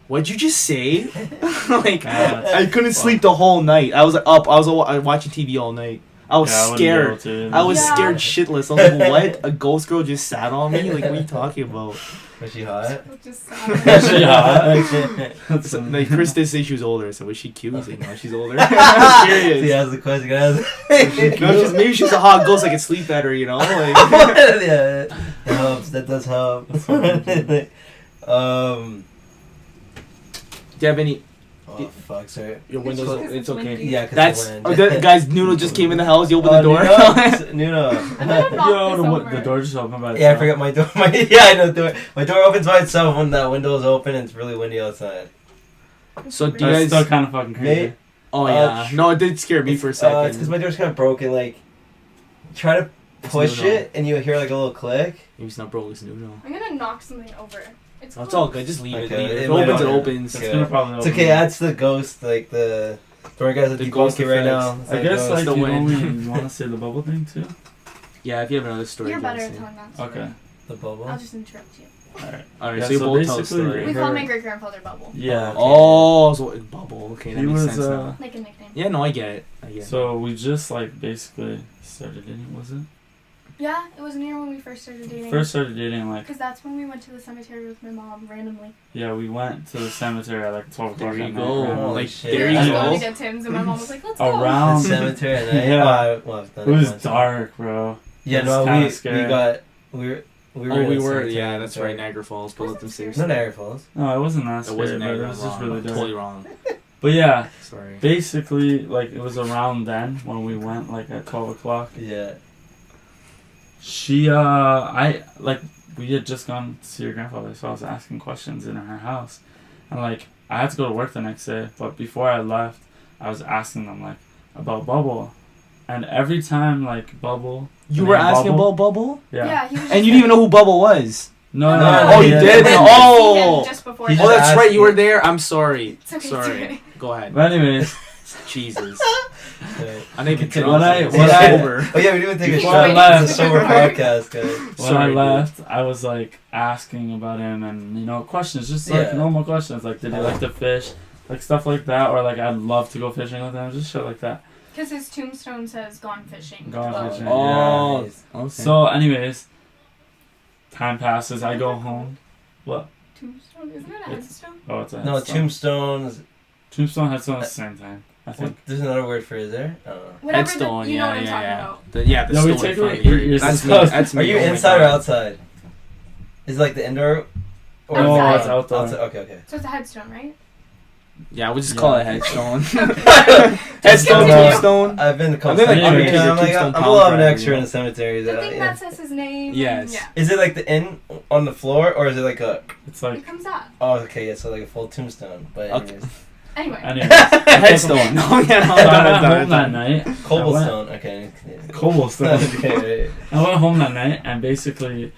what'd you just say? Like, That's I couldn't fucked. sleep the whole night. I was like up. I was watching TV all night. I was Yeah, I wouldn't be scared. able to. I was Yeah. scared shitless. I was like, what? A ghost girl just sat on me? Like, what are you talking about? Was she hot? Which is Was sad. she hot? That's So, amazing. like, Chris did say she was older. I said, was she cute? He's like, no, she's older. I'm He serious. has the question, guys. No, maybe she's a hot ghost. I could sleep better, you know? Like, Yeah, that helps. That does help. do you have any... Oh fuck, sorry. Your windows... It's It's just okay. windy. Yeah, cause That's... the wind. Oh, guys, Nuno just came in the house. You opened the door. Nuno. I'm gonna knock Nuno. this Yo, over. the door just opened by Yeah, I itself. forgot my door. Yeah, I know. My door opens by itself when that window is open and it's really windy outside. So do you That's guys... still kind of fucking crazy. Oh yeah. No, it did scare me for a second. It's because my door's kind of broken. Like, try to push Uno. it, and you hear like a little click. Maybe it's not broke. It's Uno. I'm gonna knock something over. It's No, it's closed. all good. Just leave it. Okay, Leave it. If it it might opens, it open. opens. It's Okay. gonna probably It's open. okay. That's the ghost. Like the door guys that The debunk ghost it right now. effects. It's I like guess ghost. like the you wind. only want to say the bubble thing too. Yeah, if you have another story. You're you can better at say. telling that story. Okay. the bubble. I'll just interrupt you. Alright. Alright, Yeah, so you so both tell a basically- story. We Her- call my great grandfather Bubble. Yeah. Oh, so bubble. Okay, that He makes was sense now. Like a nickname. Yeah, no, I get it. I get it. So we just like basically started dating, was it? Yeah, it was near when we first started dating. First started dating like Because that's when we went to the cemetery with my mom randomly. yeah, we went to the cemetery at like 12 o'clock There you at night. go. randomly. Like, shit. there we you were Yeah. just going go. to get Tim's and my mom was like, let's go. The Around cemetery at night. Yeah. I've done it was once. dark, bro. Yeah, It was no, kinda we scary. got we were Oh, in we a were. cemetery. Yeah, that's Sorry. right. Niagara Falls. But let them say No Niagara Falls. No, it wasn't that It scary, wasn't but Niagara. it was just Wrong. really dark. Totally wrong. But yeah, Sorry. basically like it was around then when we went like at 12 o'clock. Yeah. She I like we had just gone to see your grandfather, so I was asking questions in her house, and like I had to go to work the next day, but before I left I was asking them like about Bubble, and every time like Bubble You the were name asking Bubble- about Bubble, Yeah, he was just and you didn't even know who Bubble was. no, No, no, Oh, you yeah. did? Yeah. Oh. Just before He he Oh, just that's asked right. You me. were there. I'm sorry. It's okay, Sorry. it's okay. Go ahead. But anyways, Jesus. Okay. I think it's When I- drunk. when It's I- sober. Oh yeah, we didn't take a Before shot. I left. It's a sober podcast, guys. when Sorry, I dude. left, I was like asking about him and questions, just like Yeah. normal questions, like did he like to fish, like stuff like that, or like I'd love to go fishing with him, just shit like that. Because his tombstone says gone fishing. Gone Well, fishing. Oh. Nice. Okay. So, anyways, time passes. I go home. What? Tombstone? Isn't it a It's- headstone? Oh, it's a No, headstone. tombstones. Tombstone, headstone at the same time. I What, think. there's another word for it, is there? I don't know. Whatever Headstone. the, you know Yeah, what I'm yeah, talking yeah. about. The, yeah, the No, we stone take in front it- of your- you're That's me. supposed- That's me. Are you Oh my inside or God. outside? Is it like the indoor? Or No, Outside. it's outdoor. Okay, okay. So it's a headstone, right? Yeah, we'll just Yeah. call it headstone. Okay. Headstone, Continue. tombstone. I've been to a couple I think, like, cemeteries. underneath I'm your like, tombstone I'm a little of an pound extra in brand, the cemeteries. The thing yeah. that says his name. Yes. Yeah. Is it like the in on the floor, or is it like a? It's like It comes up. Oh, okay, yeah, so like a full tombstone. But Okay. anyways, Anyway. anyways. Headstone. No, yeah, no, So I done, went done, home that done. night. cobblestone. Okay. Cobblestone. Okay. I went home that night and basically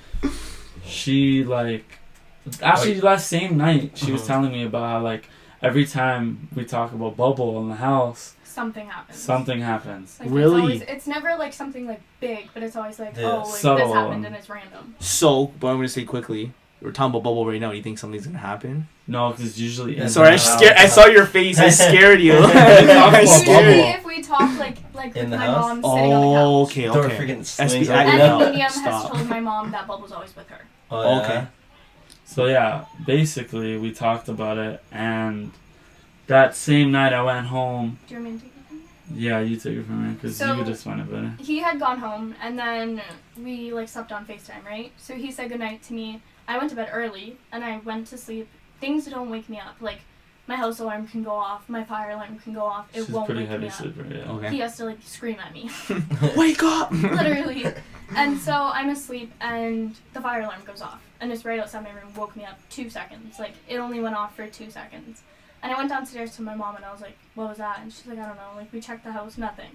she like actually last same night she was Mhm. telling me about how like every time we talk about Bubble in the house Something happens. something happens. Like, Really? It's never like something like big, but it's always like, Yeah. oh, like Subtle this happened one. and it's random. So, but I'm gonna say quickly. We're talking about Bubble right now. You think something's gonna happen? No, because usually in Sorry, I the scared. I house- saw your face. I scared you. I Well, scared Usually, you. if we talk like In with the my house? mom sitting on the Oh, couch. okay, Door okay. freaking SB swings I open. didn't And know. Medium has Stop. told my mom that Bubble's always with her. Oh, yeah. Okay. So yeah, basically we talked about it and that same night I went home. Do you want me to take it from here? Yeah, you take it from me because So- you just went it better. He had gone home, and then we like slept on FaceTime, right? So he said goodnight to me. I went to bed early, and I went to sleep. Things don't wake me up. Like, my house alarm can go off, my fire alarm can go off. It She's won't pretty wake heavy me up. sleeper, yeah. He Okay. has to like scream at me, Wake up! literally. And so I'm asleep, and the fire alarm goes off, and it's right outside my room. Woke me up 2 seconds. Like, it only went off for 2 seconds. And I went downstairs to my mom, and I was like, "What was that?" And she's like, "I don't know. Like, we checked the house, nothing."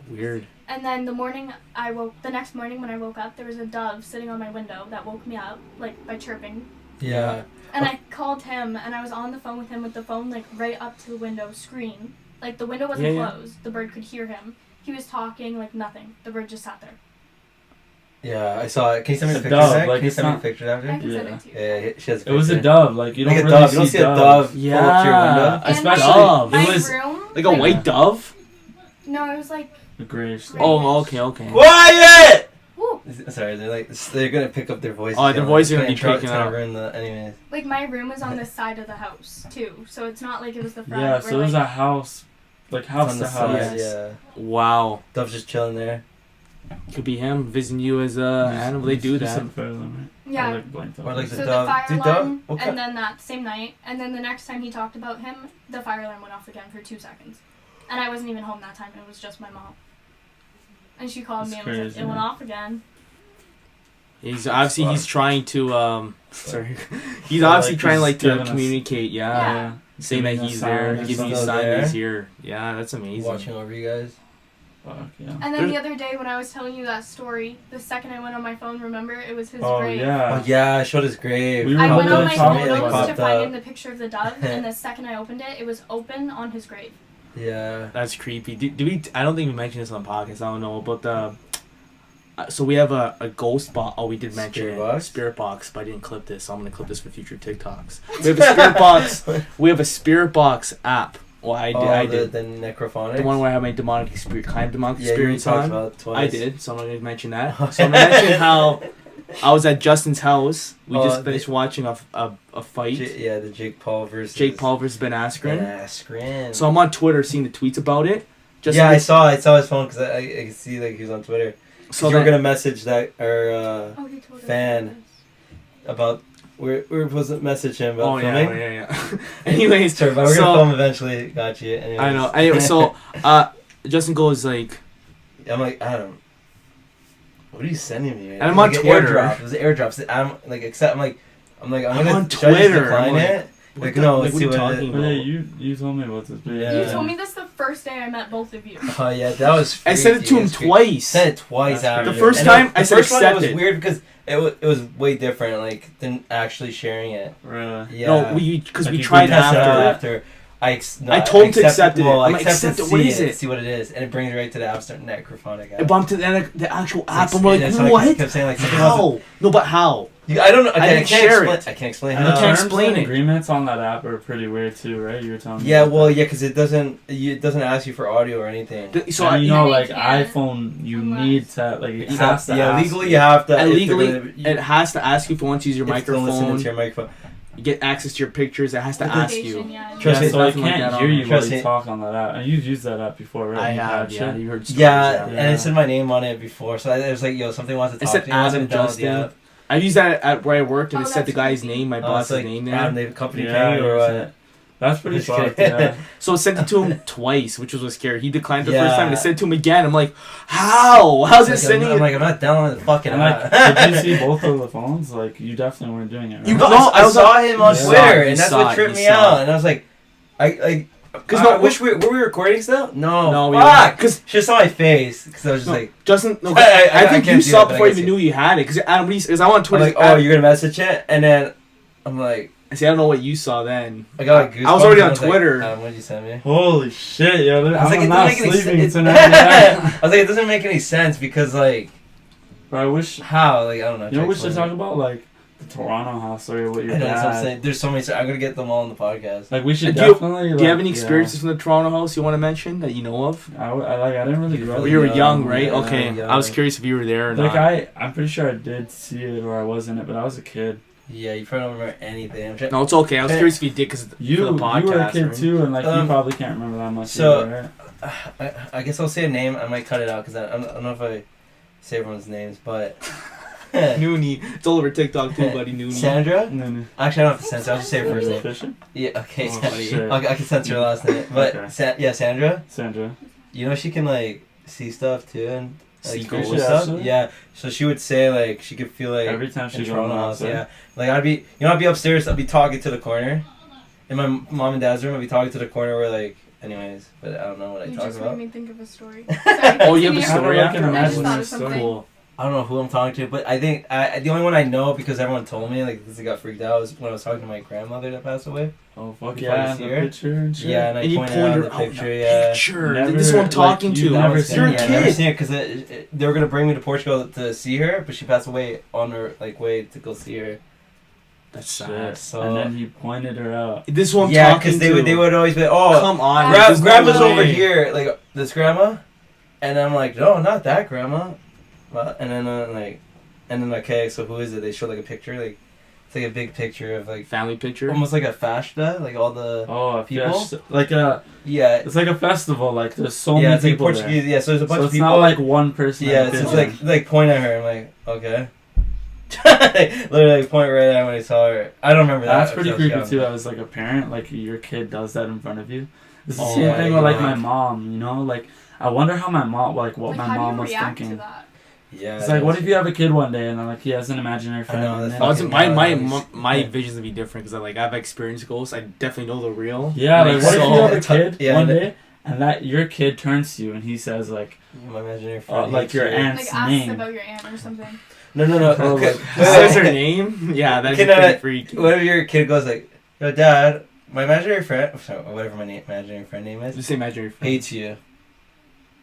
Weird. And then the next morning when I woke up, there was a dove sitting on my window that woke me up, like, by chirping. Yeah. And I called him, and I was on the phone with him with the phone, like, right up to the window screen. Like, the window wasn't Yeah, yeah. closed. The bird could hear him. He was talking, like, nothing. The bird just sat there. Yeah, I saw it. Can you send me the It's a pictures? dove, Zach? like, Can you it's send me not- the pictures I after? can send Yeah. it to you. Yeah, she has a It was a picture. dove, like you Like don't a really dove. You don't see a dove Yeah. pull up to your window. In Especially Dove. my it was room. Like a white dove? No, it was like, a grayish. Gray. Oh, okay, okay. Quiet! woo. Sorry, they're gonna pick up their voices. Oh, their voices are gonna be picking up. Anyways. Like, my room was on the side of the house, too. So it's not like it was the front. Yeah, where, so it was like, a house, like It's house on to the house. side, yeah. Wow. Dove's just chilling there. Could be him visiting you as a animal. They do You that. said fire alarm, right? Yeah. Or like blanked Or out. like So the the dove. fire Did alarm, dove? What and then that same night, and then the next time he talked about him, the fire alarm went off again for 2 seconds. And I wasn't even home that time, it was just my mom. And she called That's me and was like, crazy. it went off again. He's obviously he's trying to sorry. He's So, obviously like, trying he's like to giving us- communicate. Yeah. Saying that Giving us he's there, signs, giving you a something sign there. he's here. Yeah, that's amazing. Watching over you guys. Fuck yeah. And then the other day when I was telling you that story, the second I went on my phone, remember, it was his Oh grave. yeah. Oh yeah, I showed his grave. We were I went on literally my talking photos about to it. find him the picture of the dove, and the second I opened it, it was open on his grave. Yeah. That's creepy. Do we? I don't think we mentioned this on the podcast. I don't know, but so we have a ghost box. Oh, we did mention Spirit it. box? Spirit box, but I didn't clip this, so I'm gonna clip this for future TikToks. We have a spirit box. We have a spirit box app. Well, I did. The necrophonics. The one where I have my demonic experience, kind of demonic yeah, you experience talked on. about it twice. I did, so I'm not gonna mention that. So I'm gonna mention how I was at Justin's house. We just finished watching a fight. The Jake Paul versus Ben Askren. Askren. So I'm on Twitter seeing the tweets about it. I saw his phone because I could see like he was on Twitter. So you were gonna message that He told us fan about where was it? Message him about filming. Yeah. Anyways, Sorry, but we're gonna film eventually. Got you. Anyways. I know. Anyway, so Justin goes like, I'm like, Adam, what are you sending me? And I'm on Twitter. It was an airdrop. So I'm like, I'm gonna on should I just Twitter. decline I'm like, it. Like no, let's see what it is. But yeah, you told me about this. But Yeah. You told me this the first day I met both of you. Oh yeah, that was. I sent it to him twice. Sent it twice That's after. The first And time I the said first one, it accept was it. weird because it was way different, like than actually sharing it. Really? Yeah. No, because Like we you tried couldn't test it out after. after. I told him to accept it. Well, I'm like, accept accept it. it, what See is it? See what it is, and it brings me right to the App Store Necrophonic app. I bumped to the actual app. It's and we're like, that's what I what? kept saying, like, something wasn't- How? No, but how? I don't know. I didn't share it. I can't explain And how. the can't terms explain and it. agreements on that app are pretty weird too, right? You were telling me. Yeah, about well, that. yeah, because it doesn't ask you for audio or anything. So And you I- know, You like can't iPhone, you unless- need to like it has to Yeah, ask legally you. you have to. if legally, they're gonna- it has to ask you if you want to use your if they're listening microphone. to your microphone. You get access to your pictures. It has to ask you. Location, yeah. Trust Yeah, me, so I nothing like can't that hear on you there. while Trust you me. talk on that app. And you've used that app before, right? I You've have, had yeah. shit? You heard stories. Yeah, Yeah. and it said my name on it before, so it was like, yo, something wants to It talk said to you. I wasn't Adam done with the Justin. app. I used that at where I worked, and Oh, it said the that's guy's creepy. name, my Oh, boss's it's like, name Adam, there. the company Yeah, pay you or what? That's pretty Just fucked. kidding. Yeah. So I sent it to him twice, which was scary. He declined the Yeah. first time, and I sent it to him again. I'm like, how? How's it Like, sending I'm it? like, I'm not downloading the fucking And app. like, did you see both of the phones? Like, you definitely weren't doing it. Right? You No, No, I saw him on Yeah. Twitter, He and that's saw what it, tripped he me saw out. it. And I was like, I Because I wish were we recording still? No, No, we fuck. weren't. 'Cause- She saw my face because I was just No, like, Justin, no, I I think can't you do saw that, it but I before you can even see knew you had it. Because I'm on I'm Twitter. like, oh, you're gonna message it, and then I'm like, I see, I don't know what you saw then. I got like goosebumps. I was already and on was like, Twitter. what did you send me? Holy shit, yo! I was like, I'm it not doesn't make any sleeping sense. tonight. Yeah. I was like, it doesn't make any sense because like, But I wish. how? Like, I don't know. You know, we try should to talk explain about like the Toronto house story. What it. your I know, that's what I'm dad. saying. There's so many. I'm gonna get them all on the podcast. Like we should Do you- definitely. Do you have any like, experiences from the Toronto house you want to mention that you know of? I didn't really grow up. You were young, young, right? yeah, Okay. young. I was curious if you were there or Like not. I'm pretty sure I did see it or I was in it, but I was a kid. Yeah, you probably don't remember anything. I'm trying, No, it's okay. I was curious if you did because You for the podcast. were a kid right? too, and like you Um, probably can't remember that much. so- either, right? I guess I'll say a name. I might cut it out because I don't know if I say everyone's names, but Noonie. It's all over TikTok too, buddy. Noonie. Sandra. And then Actually, I don't have to censor. I'll just say her first name. Fisher? Yeah. Okay. Oh, Sandra. shit. I can censor her last name, but Okay. yeah, Sandra. Sandra. You know she can like see stuff too and like See experience ghosts? stuff. Actually? Yeah. So she would say like she could feel like Every time she in goes Toronto in the house. house, Yeah. Like I'd be upstairs. I'd be talking to the corner. In my mom and dad's room, I'd be talking to the corner where like. Anyways, but I don't know what I You talk just about. made me think of a story. Oh, you have a Sorry, story I after? can I just imagine thought of this something. story. Cool. I don't know who I'm talking to, but I think the only one I know because everyone told me like because I got freaked out was when I was talking to my grandmother that passed away. Oh fuck Before yeah! you And see the her? picture and shit. Yeah, and I And you pointed pointed out her the out picture. in the Yeah. picture. Never, This is what I'm talking like, to. you never seen You're a it. Yeah, I never kid. seen her because they were gonna bring me to Portugal to see her, but she passed away on her like way to go see her. That's Shit. sad. So- And then he pointed her out. This is what I'm Yeah, talking because to. they would always be like, oh, Come on. Gra- there's no grandma's way. over here, like this grandma, and I'm like, no, not that grandma. Well, and then okay, so who is it? They show like a picture, like it's like a big picture of like Family picture. almost like a fashta, like all the Oh, a People? fiesta. Like a, yeah, it's like a festival. Like there's so yeah, many it's like people Portuguese. there. Yeah, so there's a bunch So of it's people. not like one person. yeah, at a it's picture. like point at her. I'm like, okay. Literally point right at when I saw her. I don't remember that. That's pretty I was creepy young. too. As like a parent, like your kid does that in front of you. It's the Oh, same yeah, thing with like yeah. my mom. You know, like I wonder how my mom, like what Like, my how mom do you was react thinking. to that? Yeah. It's like, what if you have a kid one day and then like he has an imaginary friend? know, and that's then- Oh, it's, fucking my visions would be different because I've experienced ghosts. I definitely know the real. Yeah, like what if you have a kid Yeah, one I know. day and that your kid turns to you and he says like, My imaginary friend. like hates your you. aunt's Like, ask name. about your aunt or something. No. Bro, Okay. like, Says her name. Yeah, that'd be Can I- pretty freaky. What if your kid goes like, "Yo, Dad, my imaginary friend, sorry, whatever my imaginary friend name is, Just say imaginary friend. hates you."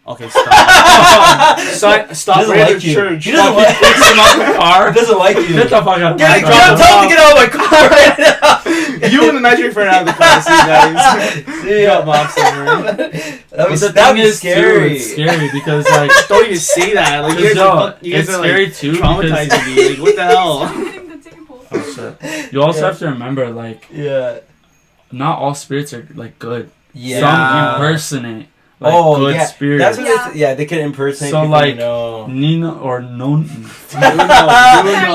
Okay, stop. Stop Doesn't right like at you. church. He doesn't Fucking picks him up in the car. Doesn't like you. Get the fuck out of my car. Tell him to get out of my car right now. You and the imaginary friend out of the car, see you guys. See ya. Drop him off somewhere. But the That'd thing be is, scary. too, it's scary because like, Don't even say that. Like, you guys it's are scary like too traumatizing because me. Like, what the hell? Hitting the table. oh, shit. You also have to remember like Yeah. not all spirits are like good. Yeah. Some impersonate like good yeah. spirits. That's what they can impersonate. So, people like, you know. Nino or no. You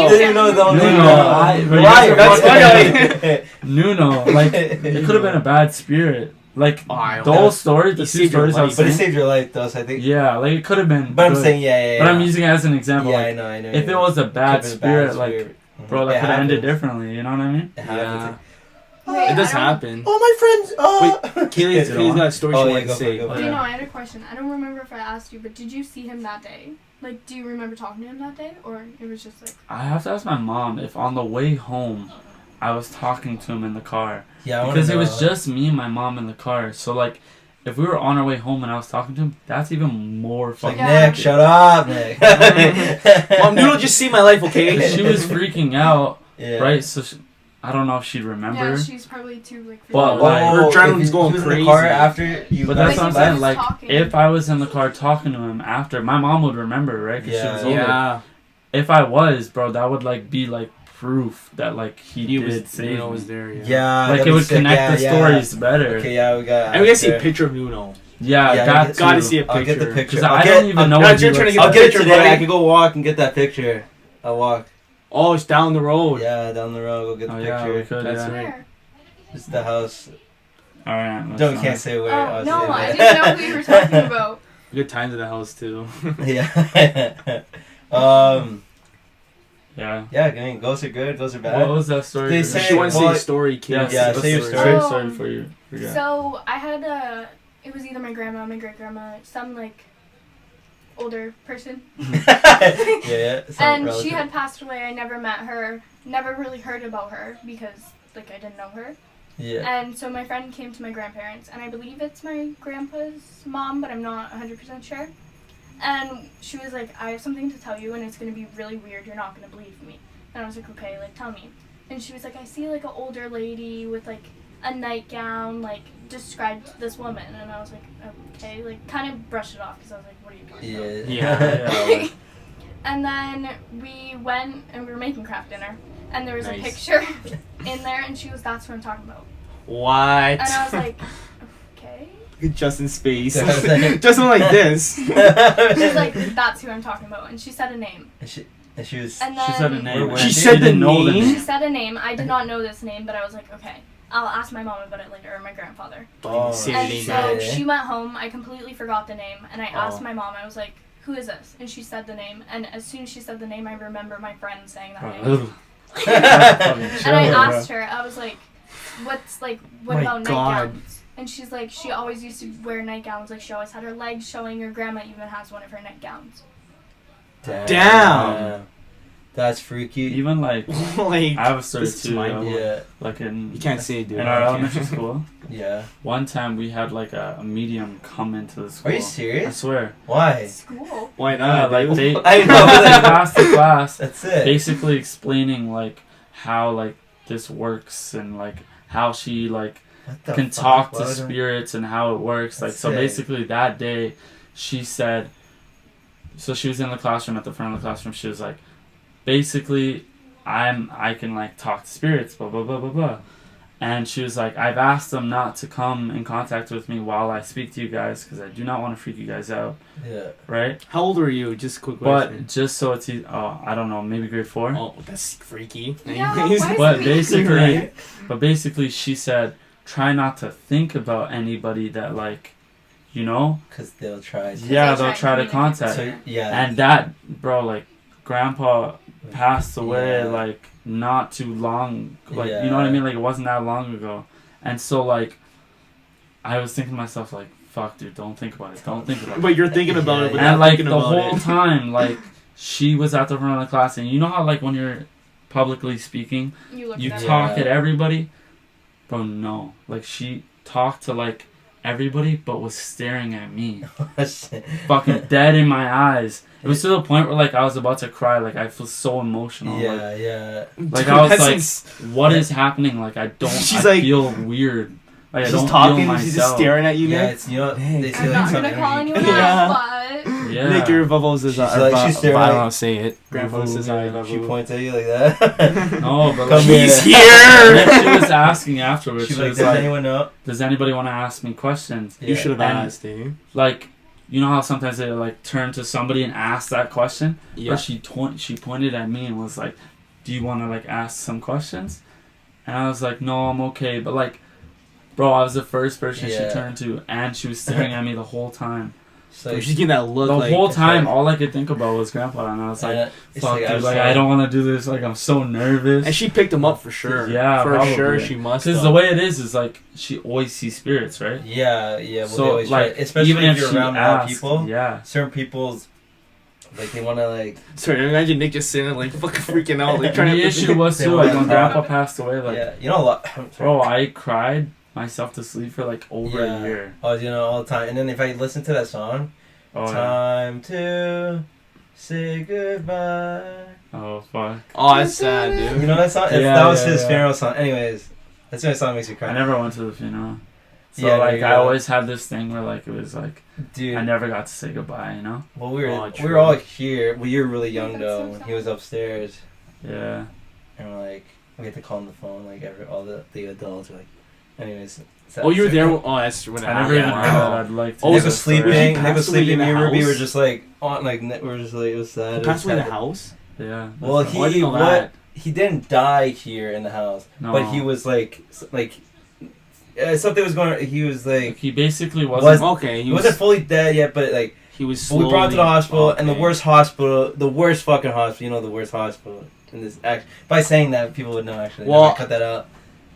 didn't know the No, name. no, Why? I- That's fucking- funny. Nuno, like it could have been a bad spirit. Like Oh, I the don't whole know. story, the He two saved your stories I life. was But it saying. saved your life, though. So I think. Yeah, like it could have been. But I'm good. saying, yeah. But I'm using it as an example. Yeah, like, I know. if it was a bad Could've been spirit, like bro, that It could have ended happens. differently. You know what I mean? It Yeah. happens. Wait, It does I don't- happen. Oh, my friends. Oh. Kaylee's got a story she Oh, yeah, wanted to go for say. it, go for Okay, Yeah. no, I had a question. I don't remember if I asked you, but did you see him that day? Like, do you remember talking to him that day? Or it was just like... I have to ask my mom if on the way home, I was talking to him in the car Yeah, I wanna because it was know. just me and my mom in the car. So like, if we were on our way home and I was talking to him, that's even more It's like, fucking. Yeah. Nick, shut up, Nick. Mom, you don't just see my life, okay? She was freaking out, Yeah. right? So I don't know if she'd remember. Yeah, she's probably too, like... But, freaked like, out. her if adrenaline's he going was in the car crazy. after you. But that's Like, what I'm he saying. was Like, talking. if I was in the car talking to him after, my mom would remember, right? Because she Yeah. was older. Yeah. If I was, bro, that would like be like proof that like he He did was, save Nuno me. was there, yeah. Yeah. Like that'd it be would sick. connect the Yeah, stories better. Okay, yeah, we got. And we gotta see a after. picture of Nuno. Yeah, Yeah, got Gotta to. see a picture. I'll get the picture. Because I'll I get- don't even know I'll what he get you looks to I'll like. get it picture, today. buddy. I could go walk and get that picture. I'll walk. Oh, it's down the road. Yeah, down the road. Go get the Oh yeah, we picture. could. That's Yeah. right. Where? It's the house. All right. Don't can't say where. Oh, I'll no, say I that. didn't know who you were talking about. Good times at the house, too. Yeah. Yeah. Yeah. I mean, ghosts are good. Ghosts are bad. What was that story? They you say- She wanted to say well, a story, kid. Yes, Yeah, let's say your do it. story. Say your Oh. story for you. Forget. So, I had it was either my grandma, my great-grandma, some, like, older person. yeah. Some And relative. she had passed away. I never met her, never really heard about her because, like, I didn't know her. Yeah. And so my friend came to my grandparents, and I believe it's my grandpa's mom, but I'm not 100% sure. And she was like, I have something to tell you, and it's going to be really weird. You're not going to believe me. And I was like, okay, like, tell me. And she was like, I see, like, an older lady with, like, a nightgown, like, described this woman. And I was like, okay, like, kind of brushed it off, because I was like, what are you talking about? Yeah. Yeah. And then we went and we were making craft dinner, and there was Nice. a picture in there, and she was, that's what I'm talking about. What? And I was like, okay. Justin Space. Yeah, I was like- Justin like this. She was like, that's who I'm talking about, and she said a name. And she was. And then She said a name. She and said the didn't know name? she said a name. I did not know this name, but I was like, okay, I'll ask my mom about it later, or my grandfather. Oh, Say And the name. so yeah. she went home. I completely forgot the name, and I asked Oh. my mom. I was like, who is this? And she said the name, and as soon as she said the name, I remember my friend saying that name. And I asked her, I was like, what My about God. nightgowns? And she's like, she always used to wear nightgowns. Like, she always had her legs showing. Her grandma even has one of her nightgowns. Damn. That's freaky. Even like like, I have a story this is too. mind-blowing. Yeah. Like in You can't say it, dude. in our You can't. elementary school, Yeah. one time we had like a medium come into the school. Are you I serious? swear. Why? School. Why Yeah, not? like dude? they I know. they Like, class to class, that's it. basically explaining like how like this works and like how she like What the can fuck? talk Why to would I- spirits and how it works. Like That's so sick. basically that day she said, so she was in the classroom, at the front of the classroom, she was like, basically I can like talk to spirits, blah blah blah blah blah. And she was like, I've asked them not to come in contact with me while I speak to you guys because I do not want to freak you guys out, Yeah. right? How old were you? Just a quick question. But just so it's I don't know, maybe grade 4. Oh, that's freaky. Yeah, Anyways. why is But it basically, Right. but basically, she said, try not to think about anybody that like you know? Because they'll try. Yeah, they'll try to contact. So, yeah. And that, bro, like, Grandpa passed away, Yeah. like, not too long. Like, Yeah. you know what I mean? Like, it wasn't that long ago. And so, like, I was thinking to myself, like, fuck, dude, don't think about it. Don't think about it. But you're thinking about it without And, like, thinking the about whole it. time, like, she was at the front of the class. And you know how, like, when you're publicly speaking, You you at talk Yeah. at everybody? Bro, no. Like, she talked to, like, everybody, but was staring at me. Fucking dead in my eyes. It was to the point where, like, I was about to cry. Like, I feel so emotional. Like, Yeah. like Dude, I was that's like, ins- what is happening? Like, I don't. She's I like- feel weird. Like, I She's don't talking, feel myself. she's just staring at you, Yeah, Nick. it's, you know, Dang. they say I'm like not some gonna call energy. anyone Yeah. out, but Yeah. Nick, your bubbles is She's like, she's staring I don't like- know, say it. Grandpa says hi, She points at you like that. No, but Come like, here. He's And here! then she was asking afterwards. She's She like, was does like, anyone know? does anybody want to ask me questions? You should have And- asked, dude. Like, you know how sometimes they like turn to somebody and ask that question? Yeah. But she pointed at me and was like, do you want to like ask some questions? And I was like, no, I'm okay. But like, bro, I was the first person Yeah. she turned to, and she was staring at me the whole time. She's Dude, like, she's getting that look The like... whole time, like- all I could think about was Grandpa, and I was like, it's fuck, like, dude, was like, trying- I don't want to do this. Like, I'm so nervous. And she picked him up for sure. Yeah, for probably. sure she must Because have. the way it is like, she always sees spirits, right? Yeah. Well, So, they always like, try, especially even if if you're she around a lot of asked, people. yeah. Certain people's, like, they want to, like, Sorry, imagine Nick just sitting there, like, fucking freaking out. Like, And trying the to... issue was, They too, want like, when to talk. Grandpa passed away, like, yeah. You know, a lot. bro, I cried myself to sleep for, like, over a year. Oh, you know, all the time. And then if I listen to that song, Oh, yeah. time to say goodbye. Oh, fuck. Oh, that's sad, dude. You know that song? Yeah, That was yeah, his yeah. funeral song. Anyways, that's the only song that makes me cry. I never went to the funeral. So, Yeah, like, there I you go. always had this thing where, like, it was, like, Dude. I never got to say goodbye, you know? Well, we were Oh, we true. were all here. Well, you were really young That's though. so When sad. he was upstairs, Yeah. and we're like, we had to call on the phone. Like all the adults were like, anyways. Oh, you were there? Oh, that's when I never even heard that. wow. I'd like to. Oh, hear Nick was the story. Was he sleeping. Nick passed was away sleeping. in Me the and Ruby house? were just like on. Like we were just like it was sad. He It passed was away in the sad. house? Yeah. Well, that's he Oh, I didn't know what? that. He didn't die here in the house, No. but he was like something was going. He was like He basically wasn't. Okay, he wasn't fully dead yet, but like. He was But we brought him to the slowly- hospital, and the okay. worst hospital, the worst fucking hospital. You know, the worst hospital in this. By saying that, people would know. Actually, Well, I cut that out.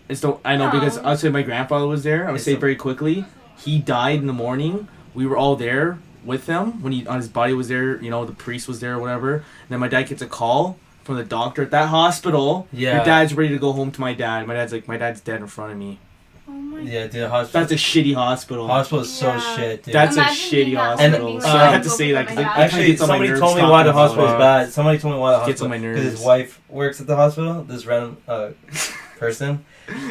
It's the, I know No. because I'll say my grandfather was there. I would It's say a- very quickly. He died in the morning. We were all there with him when he on his body was there. You know, the priest was there or whatever. And then my dad gets a call from the doctor at that hospital. Yeah. Your dad's ready to go home to my dad. My dad's like, my dad's dead in front of me. Oh my Yeah, dude, the hospital. That's a shitty hospital. Hospital is so Yeah. shit, dude. That's a Imagine shitty being that old hospital. and So being I like, had to "Go say pick that up 'cause my it- dad." Actually, gets on my somebody nerves told me talking why the about hospital is it. bad. Somebody told me why the Gets hospital. on my Because his nerves. wife works at the hospital. This random person.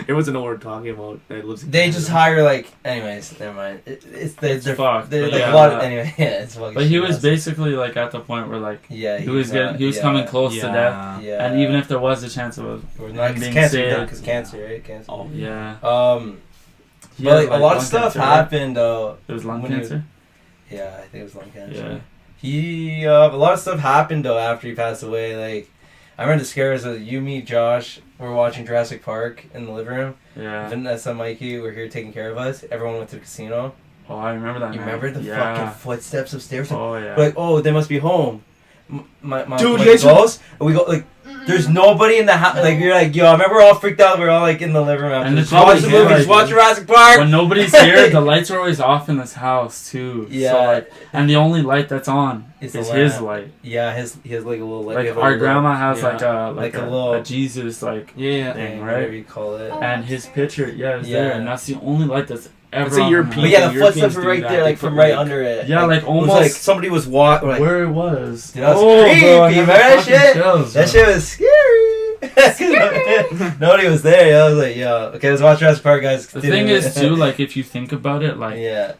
It wasn't know what we're talking about. That lives in They Canada. just hire like. Anyways, never mind. It's they're fucked, They're but like yeah. a lot. Of, anyway, yeah, it's fucking. But he shit was hospital. basically like at the point where like Yeah, he was getting, he was yeah, coming close to death, Yeah. Yeah. and even if there was a chance of Or him not, cause being cancer, saved. because cancer, right? Cancer. Oh, yeah, He But had, like, a lot of lung stuff cancer, right? happened though. It was lung when he was- cancer. Yeah, I think it was lung cancer. Yeah, He a lot of stuff happened though after he passed away. Like I remember the scares of you, me, Josh. Were watching Jurassic Park in the living room. yeah. Vanessa and Mikey were here taking care of us. Everyone went to the casino. Oh, I remember that. You night. remember the yeah. fucking footsteps upstairs? Oh yeah. We're like, oh, they must be home. My Dude, my you guys- goes, and we go like, there's nobody in the house. Like you're like, yo, I remember we're all freaked out. We're all like in the living room. And Just it's watch the always movie. here, Just watch dude. Jurassic Park. When nobody's here, the lights are always off in this house too. Yeah. So like, and the only light that's on It's is the his lamp. light. Yeah, he has like a little Like we have a our little- grandma has yeah. like a Like a a little- Jesus like Yeah. thing, whatever right? you call it. Oh. And his picture, yeah, is Yeah. there, and that's the only light that's ever. It's a on European- the But yeah, the Europeans footsteps were do right that. there, They like put, from right like- under it. Yeah, like it was almost like somebody was walking. Like, where it was. Dude, that was oh, creepy, bro, I remember got that fucking shit? chills, that bro. shit was scary. Nobody was there. I was like, yo, okay, let's watch Jurassic Park, guys. The thing is too, like if you think about it, like yeah,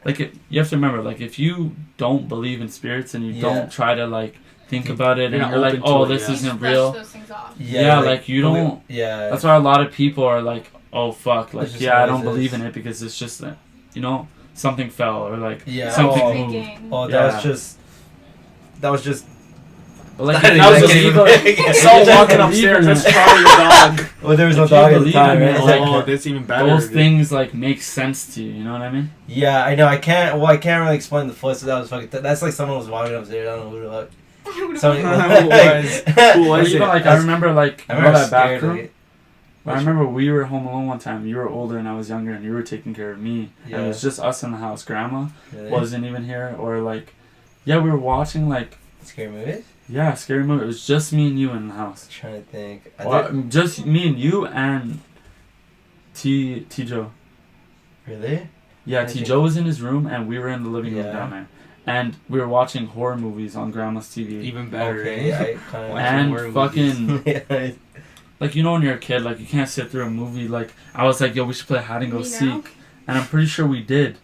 you have to remember, like if you don't believe in spirits and you Yeah. don't try to like think about it, You're and not you're like, open to oh, it, this yeah. You isn't just brush real. those things off. Yeah, like, you don't. Yeah, That's why a lot of people are like, oh fuck, It's like just yeah, I don't noises. believe in it because it's just that, you know, something fell or like Yeah. something Oh. moved. Freaking. Oh, Yeah. that was just But like, That I was is just like- Someone walking Believe upstairs. in That's it. Charlie the dog. Well, there was no If you dog at the believe time, in right? it, It's like- Oh, that's even better. those dude. things like make sense to you. You know what I mean? Yeah, I know. I can't. Well, I can't really explain the foot. So that was fucking. That's like someone was walking upstairs. I don't know who the fuck. Somebody. Who was Or it? even like I That's- remember like I you know remember that back scared. room. Like, I remember we were home alone one time. You were older and I was younger, and you were taking care of me. Yeah. And it was just us in the house. Grandma really? wasn't even here, or like, yeah, we were watching like, Scary movies? yeah, scary movie. It was just me and you in the house. I'm trying to think. Just me and you and T Joe. Really? Yeah, I T think- Joe was in his room, and we were in the living room Yeah. down there, and we were watching horror movies on Grandma's TV. Even better. Okay, eh? I kind of. Watching horror And movies. fucking like, you know, when you're a kid, like you can't sit through a movie. Like I was like, yo, we should play hide and go Me now? seek, and I'm pretty sure we did.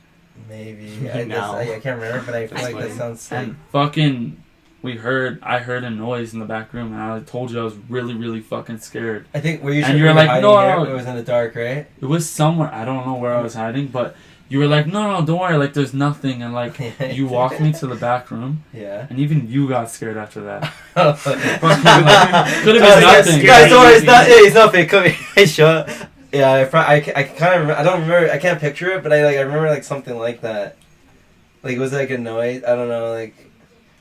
Maybe. Now. I can't remember, but I feel That's like that funny. sounds sick. And fucking, I heard a noise in the back room, and I told you I was really, really fucking scared. I think we're And you were like, hiding no, here. no. It was in the dark, right? It was somewhere, I don't know where I was hiding, but you were like, no, don't worry, like there's nothing, and like you walked me to the back room, Yeah. and even you got scared after that. Could have been nothing. Guys, don't worry. It's not. It's nothing. Come here. Hey, shut up. Yeah, I kind of. I don't remember. I can't picture it, but I remember like something like that. Like it was like a noise. I don't know. Like,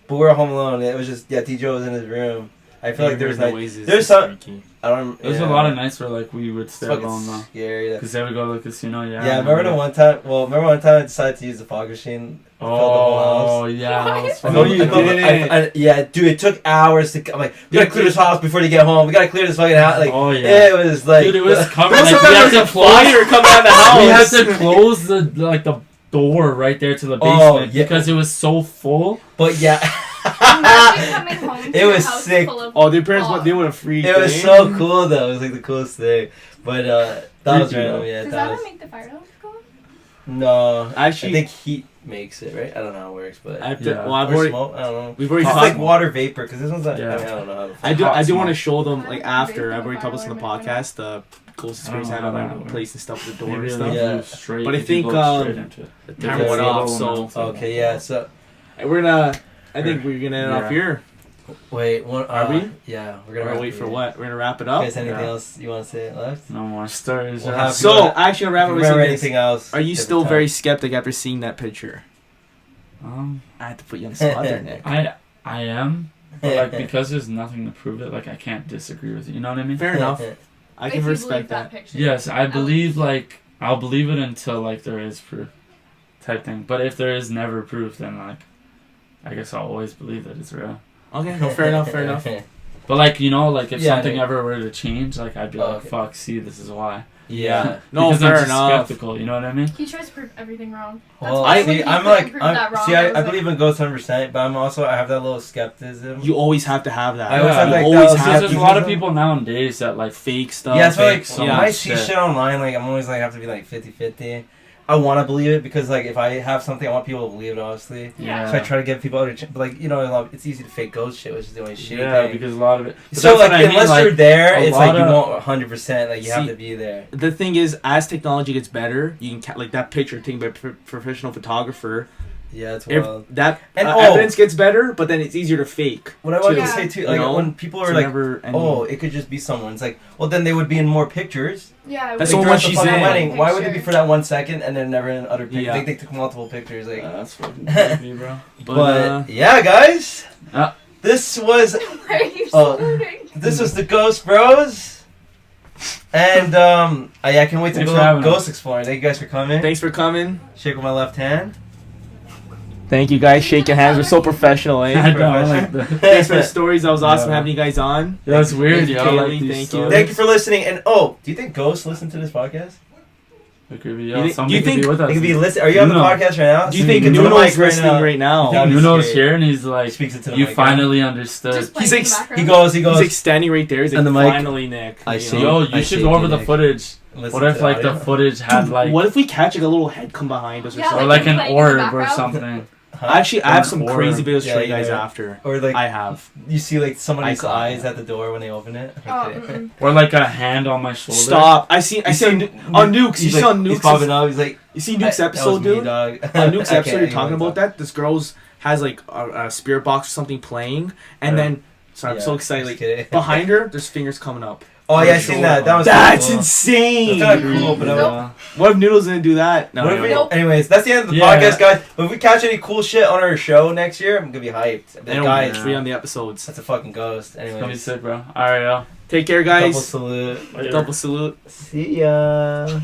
but we were home alone. It was just T-Joe was in his room. I feel like there was like noises. there's It's some- freaky. I don't. There's a lot of nights where like we would It's stay fucking alone though. scary. Because they would go to the casino, yeah. Yeah, remember the one time? Well, remember one time I decided to use the fog machine. to fill the whole house? Oh, yeah. That was What? I know funny. you did. Yeah, dude, it took hours to. I'm like, we gotta clear this house before they get home. We gotta clear this fucking house. Like, Oh, yeah. it was like, Dude, it was covered. Most Like, of we them had was to a close. fire coming out of the house. We had to close the door right there to the basement Oh, yeah. because it was so full. but yeah, Imagine coming home to It a was house sick. full of Oh, their parents, fog. they would have freaked. it was eh? so cool though. It was like the coolest thing. But that was Freaky, random. though. Yeah, Does that that was. make the fire alarm go off? No, Actually- I think heat makes it right. I don't know how it works, but After, Yeah. well, I've or already, smoke. I don't know. we've already It's talked. like water vapor because this one's like. Yeah. I don't know how to. I do hot want smoke. to show them I like don't after. know I've already talked about this in the if I podcast. The closest I don't experience know I had how at that my works. place and stuff with the door Maybe and like stuff. Yeah. move straight But I if you think, go straight into it. The Yeah. timer went Yeah. off, so Okay, yeah. So we're gonna. I think we're gonna end Yeah. off here. wait, one. Are we? Yeah, we're We're gonna gonna wait for what? We're gonna wrap it up. Guys, anything Yeah. else you want to say left? No more stories. We'll yeah. have- So actually, I'll wrap up with Remember saying this. anything else? Are you Different still time. very skeptic after seeing that picture? Um, I had to put you on the spot there, Nick. I am, but like because there's nothing to prove it, like I can't disagree with you. You know what I mean? Fair enough. I If can you respect believe that. picture. Yes, I At believe least. like I'll believe it until like there is proof, type thing. But if there is never proof, then like I guess I'll always believe that it's real. Okay, no, fair enough, fair enough. But like you know, like if Yeah, something I- ever were to change, like I'd be Oh, like, okay. fuck, see, this is why. Yeah. No, because fair I'm just enough. skeptical. You know what I mean? He tries to prove everything wrong. That's Well, why I when see. he I'm couldn't like, prove that wrong, see, I was I like- believe in ghosts 100%, but I'm also I have that little skepticism. You always have to have that. I always have, you like, always that Because have there's to a lot of skepticism. people nowadays that like fake stuff. Yeah, so like fake so when yeah. I much see shit. shit online, like I'm always like have to be like 50-50. I want to believe it because like if I have something, I want people to believe it. Obviously, Yeah. so I try to give people other. But like you know, it's easy to fake ghost shit, which is the only shitty Yeah, thing. because a lot of it. But So that's like what I mean, unless like, you're there, a it's like lot you of- won't 100%. Like you have See, to be there. The thing is, as technology gets better, you can like that picture taken by a professional photographer. Yeah, it's If wild. that And evidence gets better, but then it's easier to fake. What I wanted too, to say too, you like know? when people So are like, never ending. "Oh, it could just be someone." It's like, well, then they would be in more pictures. Yeah. That's we- the Like, one throughout she's fucking in. wedding. Why would it be Picture. for that 1 second and then never in other pictures? Yeah. Like they took multiple pictures. Like, That's fucking creepy, bro. but yeah, guys, Ah. this was Why are you Oh. saluting? this was the Ghost Bros, and I can't wait to Thanks for go having ghost exploring. Thank you guys for coming. Thanks for coming. Shake with my left hand. Thank you guys. Shaking hands. We're so professional, I eh? don't like that. Thanks for the stories. That was awesome Yeah. having you guys on. That's weird, Thank you, yo. Kaylee. Like these Thank you. stories. Thank you for listening. And do you think ghosts listen to this podcast? It could be, You yo. think- Somebody you could think be with us. They could be listen. Are you on the Nuno. podcast right now? Do you So think can do the Nuno's mic right listening now. right now? That'd be Nuno's scary. here and he's like, Speaks it to the you mic, finally understood. Just He's playing like- in the background. He goes. He's like standing right there. He's like, And the mic. finally, Nick. I You see. know? Yo, I you should see go over you, the Nick. footage. Listen What to if the like the audio. footage had like, What if we catch like a little head come behind us or Yeah, something? or like like an playing in the orb or background? something? Huh? Actually, I have Or- some crazy videos Yeah, for you guys yeah. after. Or like I have. you see like somebody's Icon. eyes at the door when they open it. Oh, Okay. mm-mm. Or like a hand on my shoulder. Stop! I see on Nukes. You He's see like, on He's Nukes. popping up. He's like, You see Nuke's that was episode, me, dude? dog. On Nuke's Okay, episode, you're you talking wanna about that. This girl's has like a spirit box or something playing, and Yeah. then So I'm Yeah, so excited. just Like, kidding. behind her, there's fingers coming up. Oh yeah, I seen that. That was That's cool. insane. That's kinda cool, but Nope. What if Noodles didn't do that? No, What if no, we, no. Nope. anyways, that's the end of the Yeah. podcast, guys. But if we catch any cool shit on our show next year, I'm gonna be hyped. I'll be like, And guys, free on the episodes. that's a fucking ghost. It's gonna be Anyways, sick, bro. Alright, yo. Take care, double guys. salute. Double salute. See ya.